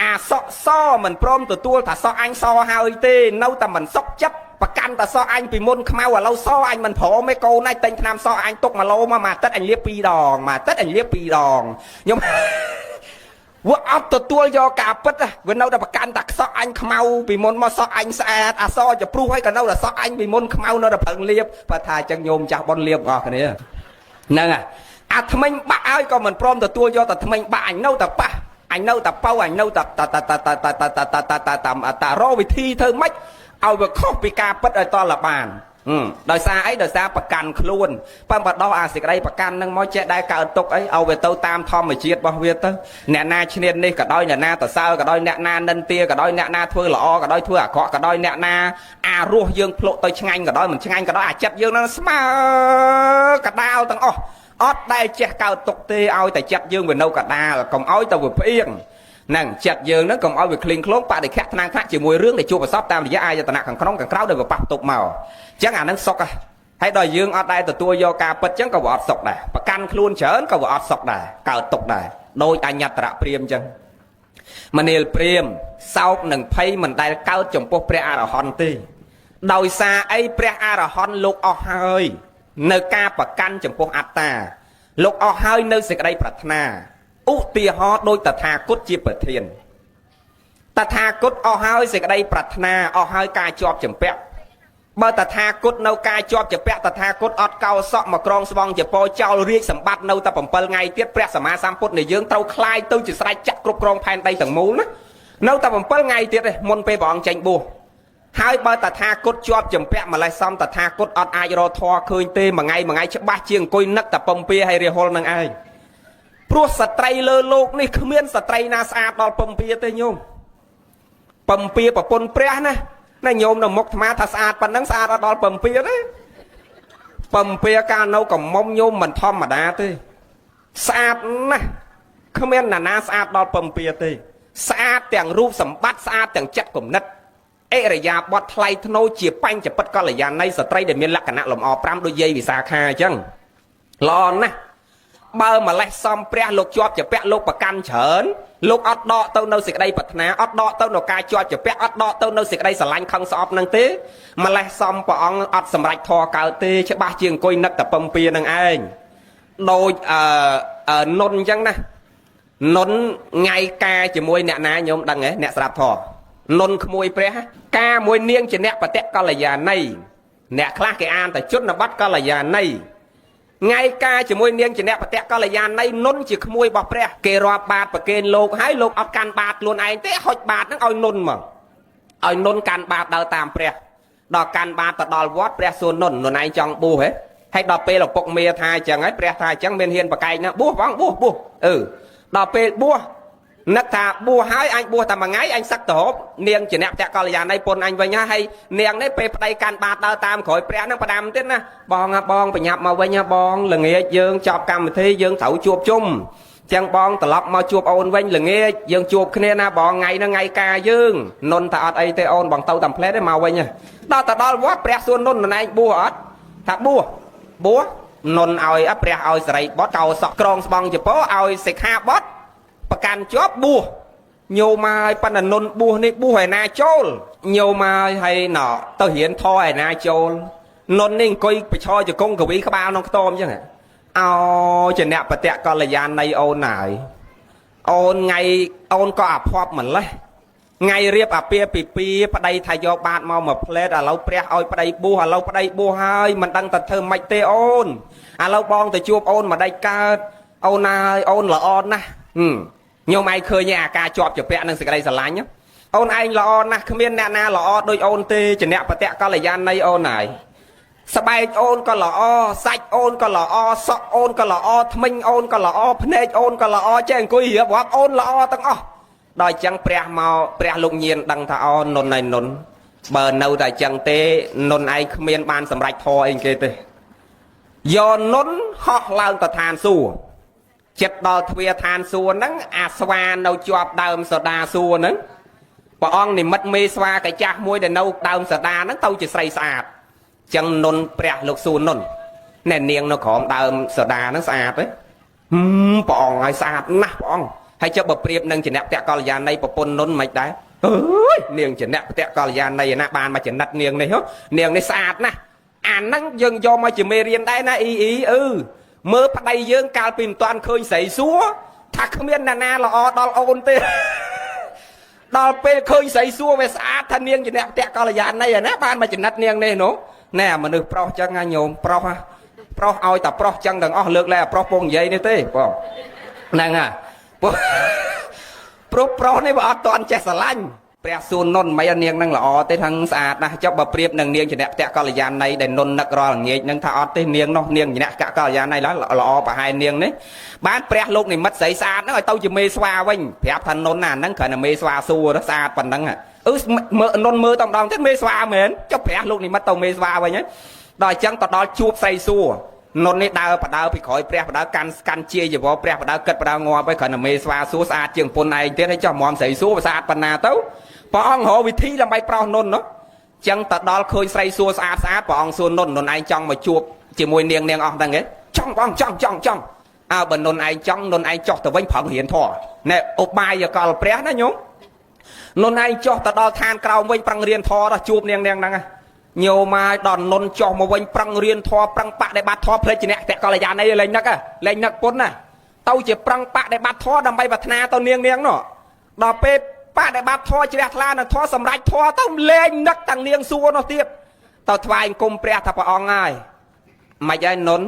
អាសក់សមិនព្រមទទួលថាសក់អញសហើយទេនៅតែមិនសុខចិត្តប្រកាន់តាសក់អញពីមុនខ្មៅឥឡូវសអញមិនព្រមទេកូនឯងតែញថ្នាំសក់អញទុក1 ឡូមកមួយអាទិត្យអញលាប2 ដងមួយអាទិត្យអញលាប2 ដងខ្ញុំវាអត់ទទួលយកការពិតវានៅតែប្រកាន់តាខ្សក់អញខ្មៅពីមុនមកសក់អញស្អាតអាសចព្រុះហើយក៏នៅតែសក់អញពីមុនខ្មៅនៅតែប្រឹងលាបបើថាអញ្ចឹងញោមចាស់បនលាបបងប្អូនគ្នាហ្នឹងអាថ្មិញបាក់ឲ្យក៏មិនព្រមទទួលយកតែថ្មិញបាក់អញនៅតែប៉ះអញនៅតែប៉ៅអញនៅតែតារវិធីធ្វើម៉េចឲ្យវាខុសពីការពិតឲ្យតល់បានដោយសារអីដោយសារប្រកាន់ខ្លួនប៉បដោះអាសេចក្តីប្រកាន់នឹងមកចេះដែរកើតទុកអីឲ្យវាទៅតាមធម្មជាតិរបស់វាទៅអ្នកណាឈ្នាននេះក៏ដោយអ្នកណាតសើក៏ដោយអ្នកណានិន្ទាក៏ដោយអ្នកណាធ្វើល្អក៏ដោយធ្វើអាក្រក់ក៏ដោយអ្នកណាអារសយើងភ្លុកទៅឆ្ងាញ់ក៏ដោយមិនឆ្ងាញ់ក៏ដោយអាចិត្តយើងនឹងស្មើកដាលទាំងអស់អត់ដែលចេះកើតទុកទេឲ្យតែចិត្តយើងវានៅកដាលកុំឲ្យតែវាផ្អៀងហ្នឹងចិត្តយើងហ្នឹងកុំឲ្យវាឃ្លីងឃ្លោងបដិខៈថ្នាំងថ្នាក់ជាមួយរឿងដែលជួបប្រសពតាមរយៈអាយតនៈខាងក្នុងខាងក្រៅដែលវាប៉ះទុកមកអញ្ចឹងអាហ្នឹងសុខហើយដល់យើងអត់ដែលទទួលយកការពិតអញ្ចឹងក៏វាអត់សុខដែរប្រកាន់ខ្លួនច្រើនក៏វាអត់សុខដែរកើតទុកដែរដោយអញ្ញត្តរៈព្រាមអញ្ចឹងមនាលព្រាមសោកនឹងភ័យមិនដែលកើតចំពោះព្រះអរហន្តទេដោយសារអីព្រះអរហន្តលោកអស់ហើយនៅការប្រកាន់ចំពោះអត្តា លោកអស់ហើយនៅសេចក្តីប្រាថ្នាឧទាហរណ៍ដោយតថាគតជាប្រធានតថាគតអស់ហើយសេចក្តីប្រាថ្នាអស់ហើយការជាប់ចម្ពាក់បើតថាគតនៅការជាប់ចម្ពាក់តថាគតអត់កោសក់មកក្រងស្បង់ជាពោចោលរាជសម្បត្តិនៅតែ7ថ្ងៃទៀតព្រះសម្មាសម្ពុទ្ធនៃយើងត្រូវคลายទៅជាស្រេចចាក់គ្រប់គ្រងផែនដីទាំងមូលណានៅតែ7ថ្ងៃទៀតទេមុនពេលព្រះអង្គចេញបួសហើយបើតថាគតជាប់ចម្ពាក់ម្លេះសំតថាគតអត់អាចរកធរឃើញទេមួយថ្ងៃច្បាស់ជាអង្គុយនឹកតែពំពាឲ្យរហុលនឹងឯងព្រោះស្ត្រីលើលោកនេះគ្មានស្ត្រីណាស្អាតដល់ពំពាទេញោមពំពាប្រពន្ធព្រះណាញោមនៅមុខអាត្មាថាស្អាតប៉ុណ្ណឹងស្អាតអត់ដល់ពំពាទេពំពាកាលនៅកំមុំញោមមិនធម្មតាទេស្អាតណាស់គ្មានណាស្អាតដល់ពំពាទេស្អាតទាំងរូបសម្បត្តិស្អាតទាំងចិត្តគំនិតអិរិយាបថថ្លៃថ្នូរជាបញ្ចពិតកល្យាណីស្ត្រីដែលមានលក្ខណៈលម្អ5ដូចយាយវិសាខាអញ្ចឹងល្អណាស់បើម្លេះសំព្រះលោកជាប់ជាពាក់លោកប្រកាន់ច្រើនលោកអត់ដកទៅនៅសេចក្តីប្រាថ្នាអត់ដកទៅនៅការជាប់ជាពាក់អត់ដកទៅនៅសេចក្តីស្រឡាញ់ខឹងស្អប់នឹងទេម្លេះសំព្រះអង្គអត់សម្រេចធរកើតទេច្បាស់ជាអង្គុយនឹកតែពំពានឹងឯងដូចនុនអញ្ចឹងណានុនថ្ងៃការជាមួយអ្នកណាញោមដឹងហ៎អ្នកស្រាប់ធរនុនក្មួយព្រះការមួយនាងជាអ្នកបតិកល្យាណីអ្នកខ្លះគេអានតែជន់បត្តិកល្យាណីថ្ងៃការជាមួយនាងជាអ្នកបតិកល្យាណីនុនជាក្មួយរបស់ព្រះគេរាប់បាតប្រគេនលោកហើយលោកអត់កាន់បាតខ្លួនឯងទេហុចបាតហ្នឹងឲ្យនុនមកឲ្យនុនកាន់បាតដើរតាមព្រះដល់កាន់បាតទៅដល់វត្តព្រះសួរនុនឯងចង់បួសហ៎ហើយដល់ពេលឪពុកមេថាអញ្ចឹងហើយព្រះថាអញ្ចឹងមានហ៊ានប្រកែកណាបួសបងបួសដល់ពេលបួសនឹកថាបួសហើយអញបួសតែមួយថ្ងៃអញសឹកទៅហូបនាងជាអ្នកបតិកល្យាណីពុនអញវិញហើយនាងនេះពេលប្តីកាន់បាតដើរតាមក្រោយព្រះហ្នឹងផ្ដាំទៀតណាបងបញ្ញាប់មកវិញបងល្ងាចយើងចប់កម្មវិធីយើងត្រូវជួបជុំចឹងបងត្រឡប់មកជួបអូនវិញល្ងាចយើងជួបគ្នាណាបងថ្ងៃហ្នឹងថ្ងៃការយើងនុនថាអត់អីទេអូនបងទៅតាមផ្លែតទេមកវិញដល់ទៅដល់វត្តព្រះសួរនុនណែបួសអត់ថាបួសនុនឲ្យព្រះឲ្យសេរីបុត្រកោសក់ក្រងស្បង់ចពោឲ្យសិក្ខាបទប្រកាន់ជាប់បួសញោមហើយប៉ុន្តែនុនបួសនេះបួសឯណាចូលញោមហើយណោទៅរៀនធរឯណាចូលនុននេះអង្គុយប្រឈរជង្គង់កវីក្បាលក្នុងខ្ទមអញ្ចឹងអោជាអ្នកបតិកល្យាណីអូនហើយអូនថ្ងៃអូនក៏អាភ័ព្វម្លេះថ្ងៃរៀបអាពាហ៍ពិពាហ៍ប្តីថាយកបាតមកមួយផ្លែតឥឡូវព្រះឲ្យប្តីបួសឥឡូវប្តីបួសហើយមិនដឹងទៅធ្វើម៉េចទេអូនឥឡូវបងទៅជួបអូនម្ដេចកើតអូនហើយអូនល្អណាស់ញោមឯងឃើញអាការជាប់ជាពាក់នឹងសេចក្តីស្រឡាញ់អូនឯងល្អណាស់គ្មានអ្នកណាល្អដូចអូនទេជាអ្នកបតិកល្យាណីអូនហើយស្បែកអូនក៏ល្អសាច់អូនក៏ល្អសក់អូនក៏ល្អធ្មេញអូនក៏ល្អភ្នែកអូនក៏ល្អចេះអង្គុយរៀបរាប់អូនល្អទាំងអស់ដល់អញ្ចឹងព្រះមកព្រះលោកញៀនដឹងថាអូននុនហើយនុនបើនៅតែអញ្ចឹងទេនុនឯងគ្មានបានសម្រេចធរអីគេទេយកនុនហោះឡើងទៅឋានសួគ៌ចិត្តដល់ទ្វារឋានសួគ៌ហ្នឹងអាស្វានៅជាប់ដើមសដាសួគ៌ហ្នឹងព្រះអង្គនិមិត្តមេស្វាកាចាស់មួយដែលនៅដើមសដាហ្នឹងទៅជាស្រីស្អាតចឹងនុនព្រះលោកសួរនុនណែនាងនៅក្រោមដើមសដាហ្នឹងស្អាតទេព្រះអង្គឲ្យស្អាតណាស់ព្រះអង្គហើយចុះបើប្រៀបនឹងជាអ្នកបតិកល្យាណីប្រពន្ធនុនមិនដែរអើយនាងជាអ្នកបតិកល្យាណីណាបានមកចំណិតនាងនេះនាងនេះស្អាតណាស់អាហ្នឹងយើងយកមកជាមេរៀនដែរណាមើលប្តីយើងកាលពីមិនទាន់ឃើញស្រីសួរថាគ្មានអ្នកណាល្អដល់អូនទេដល់ពេលឃើញស្រីសួរវាស្អាតថានាងជាអ្នកបតិកល្យាណីណាបានមកចំណិតនាងនេះនោះណែមនុស្សប្រុសចឹងណាញោមប្រុសឲ្យតែប្រុសចឹងទាំងអស់លើកលែប្រុសពងនិយាយនេះទេបងហ្នឹងហ่ะព្រោះប្រុសនេះវាអត់តន់ចេះស្រឡាញ់ព្រះសួរនុនមិននាងនឹងល្អទេថាស្អាតណាស់ចុះបើប្រៀបនឹងនាងជាអ្នកបតិកល្យាណីដែលនុននឹករាល់ល្ងាចនឹងថាអត់ទេនាងនោះនាងជាអ្នកបតិកល្យាណីល្អប្រហែលនាងនេះបានព្រះលោកនិមិត្តស្រីស្អាតហ្នឹងឲ្យទៅជាមេស្វាវិញប្រាប់ថានុនណាហ្នឹងគ្រាន់តែមេស្វាសួរស្អាតប៉ុណ្ណឹងមើលនុនមើលតែម្ដងទៀតមេស្វាមែនចុះព្រះលោកនិមិត្តទៅមេស្វាវិញដល់អញ្ចឹងទៅដល់ជួបស្រីសួរនុននេះដើរបដើពីក្រោយព្រះបដើកាន់ជាយវរព្រះបដើគិតបដើងាប់ហើយគ្រាន់តែមេស្វាសួរស្អាតជាងពុនឯងទៀតហើយចុះហ្មងស្រីសួរស្អាតប៉ុណ្ណាទៅព្រះអង្គរកវិធីដើម្បីប្រោសនុនចឹងទៅដល់ឃើញស្រីសួរស្អាតព្រះអង្គសួរនុនឯងចង់មកជួបជាមួយនាងអស់ហ្នឹងហ៎ចង់បងចង់បើនុនឯងចង់នុនឯងចុះទៅវិញប្រឹងរៀនធម៌ណែឧបាយកលព្រះណាញោមនុនឯងចុះទៅដល់ឋានក្រោមវិញប្រឹងរៀនធម៌ដល់ជួបនាងហ្នឹង ញោមមកដល់នុនចុះមកវិញប្រឹងរៀនធေါ်ប្រឹងបាក់ដែលបាត់ធေါ်ផ្លេចជាអ្នកតកលយានអីលេងនឹកលេងនឹកពុនណាទៅជាប្រឹងបាក់ដែលបាត់ធေါ်ដើម្បីប្រាថ្នាទៅនាងនោះដល់ពេលបាក់ដែលបាត់ធေါ်ជ្រះថ្លានឹងធေါ်សម្រាប់ធေါ်ទៅលេងនឹកទាំងនាងសួរនោះទៀតទៅថ្វាយអង្គមព្រះថាព្រះអង្គហើយមិនហើយនុន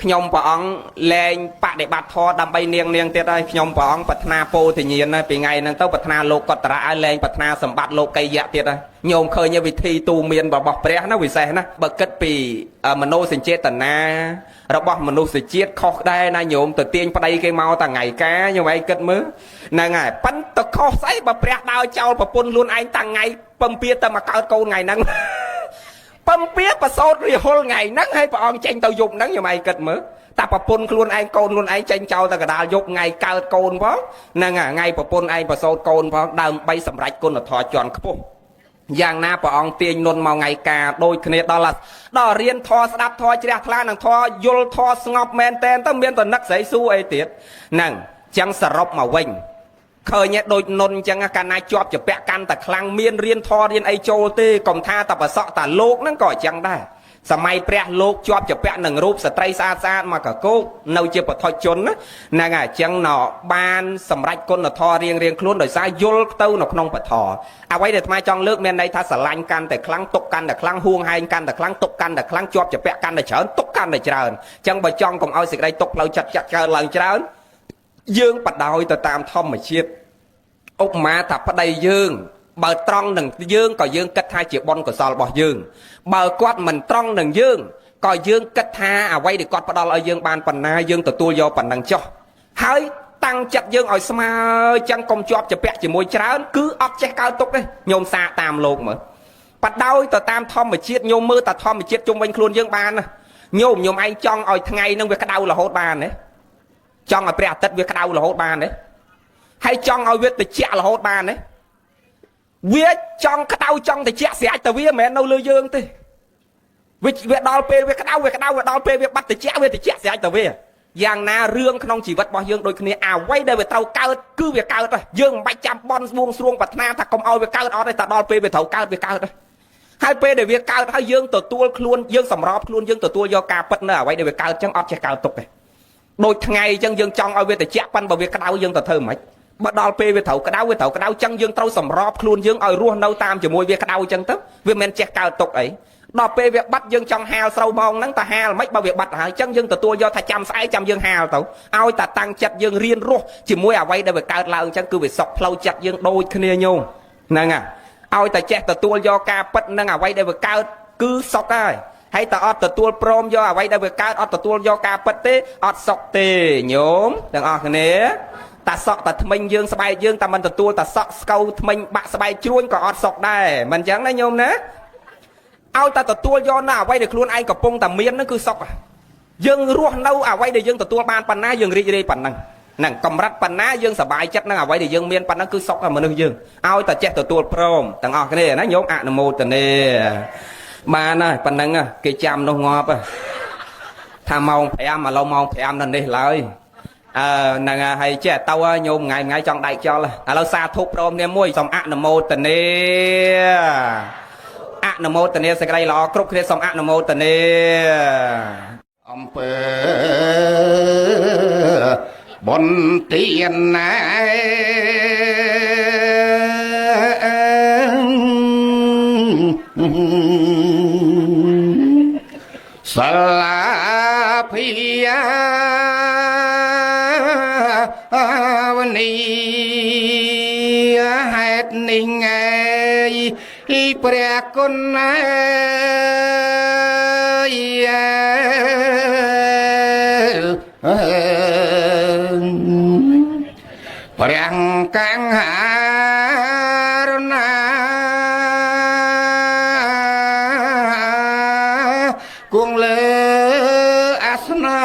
ខ្ញុំព្រះអង្គលែងបដិបត្តិធម៌ដើម្បីនាងទៀតហើយខ្ញុំព្រះអង្គប្រាថ្នាពោធិញ្ញាណពីថ្ងៃហ្នឹងទៅប្រាថ្នាលោកកតរៈឲ្យលែងប្រាថ្នាសម្បត្តិលោកីយៈទៀតហើយញោមឃើញវិធីទូមានរបស់ព្រះណាវិសេសណាបើគិតពីមនោសញ្ចេតនារបស់មនុស្សជាតិខុសដែរណាញោមទៅទាញប្តីគេមកតាថ្ងៃការញោមឯងគិតមើលហ្នឹងហើយប៉ិនទៅខុសស្អីបើព្រះដើរចោលប្រពន្ធខ្លួនឯងតាថ្ងៃពំពៀទៅមកកើតកូនថ្ងៃហ្នឹងពំពៀប្រសោតរិហុលថ្ងៃហ្នឹងហើយព្រះអង្គចេញទៅយប់ហ្នឹងញោមឯងគិតមើលតែប្រពន្ធខ្លួនឯងកូនខ្លួនឯងចេញចោលតែកដាលយប់ថ្ងៃកើតកូនផងហ្នឹងថ្ងៃប្រពន្ធឯងប្រសូតកូនផងដើម្បីសម្រេចគុណធម៌ជាន់ខ្ពស់យ៉ាងណាព្រះអង្គទាញនុនមកថ្ងៃការដូចគ្នាដល់រៀនធម៌ស្ដាប់ធម៌ជ្រះថ្លានឹងធម៌យល់ធម៌ស្ងប់មែនតែនទៅមានតនឹកស្រីស៊ូអីទៀតហ្នឹងចឹងសរុបមកវិញឃើញដូចនុនចឹងកាលណាជាប់ជាពាក់កាន់តែខ្លាំងមានរៀនធម៌រៀនអីចូលទេកុំថាតែប្រសក់តែលោកហ្នឹងក៏ចឹងដែរសម័យព្រះលោកជាប់ជាពាក់នឹងរូបស្ត្រីស្អាតមកកកោកនៅជាបឋិជនហ្នឹងហើយអញ្ចឹងណបានសម្រេចគុណធម៌រៀងខ្លួនដោយសារយល់ទៅនៅក្នុងពធអ្វីដែលអាត្មាចង់លើកមានន័យថាស្រឡាញ់កាន់តែខ្លាំងទុកកាន់តែខ្លាំងហួងហែងកាន់តែខ្លាំងទុកកាន់តែខ្លាំងជាប់ជាពាក់កាន់តែច្រើនទុកកាន់តែច្រើនអញ្ចឹងបើចង់កុំឲ្យសេចក្តីទុកផ្លូវចិត្តចាក់កើឡើងច្រើនយើងបដោយទៅតាមធម្មជាតិឧបមាថាប្តីយើងបើត្រង់នឹងយើងក៏យើងគិតថាជាបុណ្យកុសលរបស់យើងបើគាត់មិនត្រង់នឹងយើងក៏យើងគិតថាអ្វីដែលគាត់ផ្ដល់ឲ្យយើងបានប៉ុណ្ណាយើងទទួលយកប៉ុណ្ណឹងចុះហើយតាំងចិត្តយើងឲ្យស្មើចឹងកុំជាប់ជាពាក់ជាមួយច្រើនគឺអត់ចេះកើតទុកទេញោមសាកតាមលោកមើលបដោយទៅតាមធម្មជាតិញោមមើលតែធម្មជាតិជុំវិញខ្លួនយើងបានណាញោមឯងចង់ឲ្យថ្ងៃហ្នឹងវាក្តៅរហូតបានទេចង់ឲ្យព្រះអាទិត្យវាក្តៅរហូតបានទេហើយចង់ឲ្យវាត្រជាក់រហូតបានទេវាចង់ក្តៅចង់ត្រជាក់ស្រាច់តែវាមិនមែននៅលើយើងទេវាដល់ពេលវាក្តៅវាដល់ពេលវាបាត់ត្រជាក់វាត្រជាក់ស្រាច់តែវាយ៉ាងណារឿងក្នុងជីវិតរបស់យើងដូចគ្នាអ្វីដែលវាត្រូវកើតគឺវាកើតហើយយើងមិនបាច់ចាំបន់ស្បួងស្រួងប្រាថ្នាថាកុំឲ្យវាកើតអត់ទេតែដល់ពេលវាត្រូវកើតវាកើតហើយពេលដែលវាកើតហើយយើងទទួលខ្លួនយើងសម្របខ្លួនយើងទទួលយកការពិតនៅអ្វីដែលវាកើតចឹងអត់ចេះកើតទុកទេដូចថ្ងៃចឹងយើងចង់ឲ្យវាត្រជាក់ប៉ិនបើវាក្តៅយើងទៅធ្វើមិនបើដល់ពេលវាត្រូវក្តៅចឹងយើងត្រូវសម្របខ្លួនយើងឲ្យរស់នៅតាមជាមួយវាក្តៅចឹងទៅវាមិនចេះកើតទុកអីដល់ពេលវាបាត់យើងចង់ហាលស្រូវម៉ោងហ្នឹងតើហាលមិនបើវាបាត់ហើយចឹងយើងទទួលយកថាចាំស្អែកចាំយើងហាលទៅឲ្យតែតាំងចិត្តយើងរៀនរស់ជាមួយអ្វីដែលវាកើតឡើងចឹងគឺវាសុខផ្លូវចិត្តយើងដូចគ្នាញោមហ្នឹងហើយឲ្យតែចេះទទួលយកការពិតនឹងអ្វីដែលវាកើតគឺសុខហើយតែអត់ទទួលព្រមយកអ្វីដែលវាកើតអត់ទទួលយកការពិតទេអត់សុខទេញោមទាំងអស់គ្នាតាសក់តាថ្មិញយើងស្បែកយើងតែមិនទទួលតាសក់ស្កូវថ្មិញបាក់ស្បែកជ្រួញក៏អត់សុខដែរមិនអញ្ចឹងណាញោមណាឲ្យតែទទួលយកនៅអ្វីដែលខ្លួនឯងកំពុងតែមានហ្នឹងគឺសុខយើងរស់នៅអ្វីដែលយើងទទួលបានប៉ុណ្ណាយើងរីករាយប៉ុណ្ណឹងហ្នឹងកម្រិតប៉ុណ្ណាយើងសប្បាយចិត្តនឹងអ្វីដែលយើងមានប៉ុណ្ណឹងគឺសុខមនុស្សយើងឲ្យតែចេះទទួលព្រមទាំងអស់គ្នាណាញោមអនុមោទនាបានហើយប៉ុណ្ណឹងគេចាំនោះងាប់ថាម៉ោង5ឥឡូវម៉ោង5នៅនេះឡើយហ្នឹងហើយចេះទៅញោមថ្ងៃចង់ដែកចោលឥឡូវសាធុព្រមគ្នាមួយសូមអនុមោទនាសេចក្តីល្អគ្រប់គ្នាសូមអនុមោទនាអំពើបុណ្យទានណាសាលាភិយាវនីហេតុនេះថ្ងៃព្រះគុណព្រះកាំងហារណាគង់លើអាសនា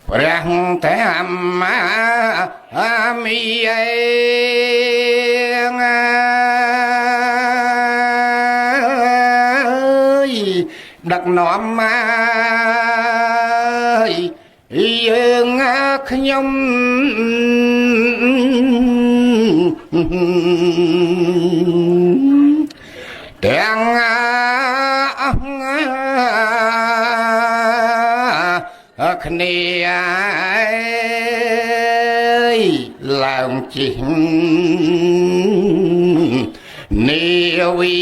ព្រះធម្មមីអេដឹកនាំមកយើងខ្ញុំ ទាំងគ្នាឡើងជីងនាវី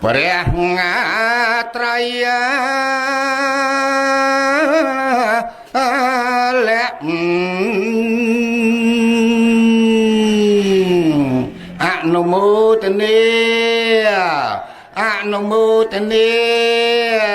ព្រះត្រៃលក្ខអនុមោទនា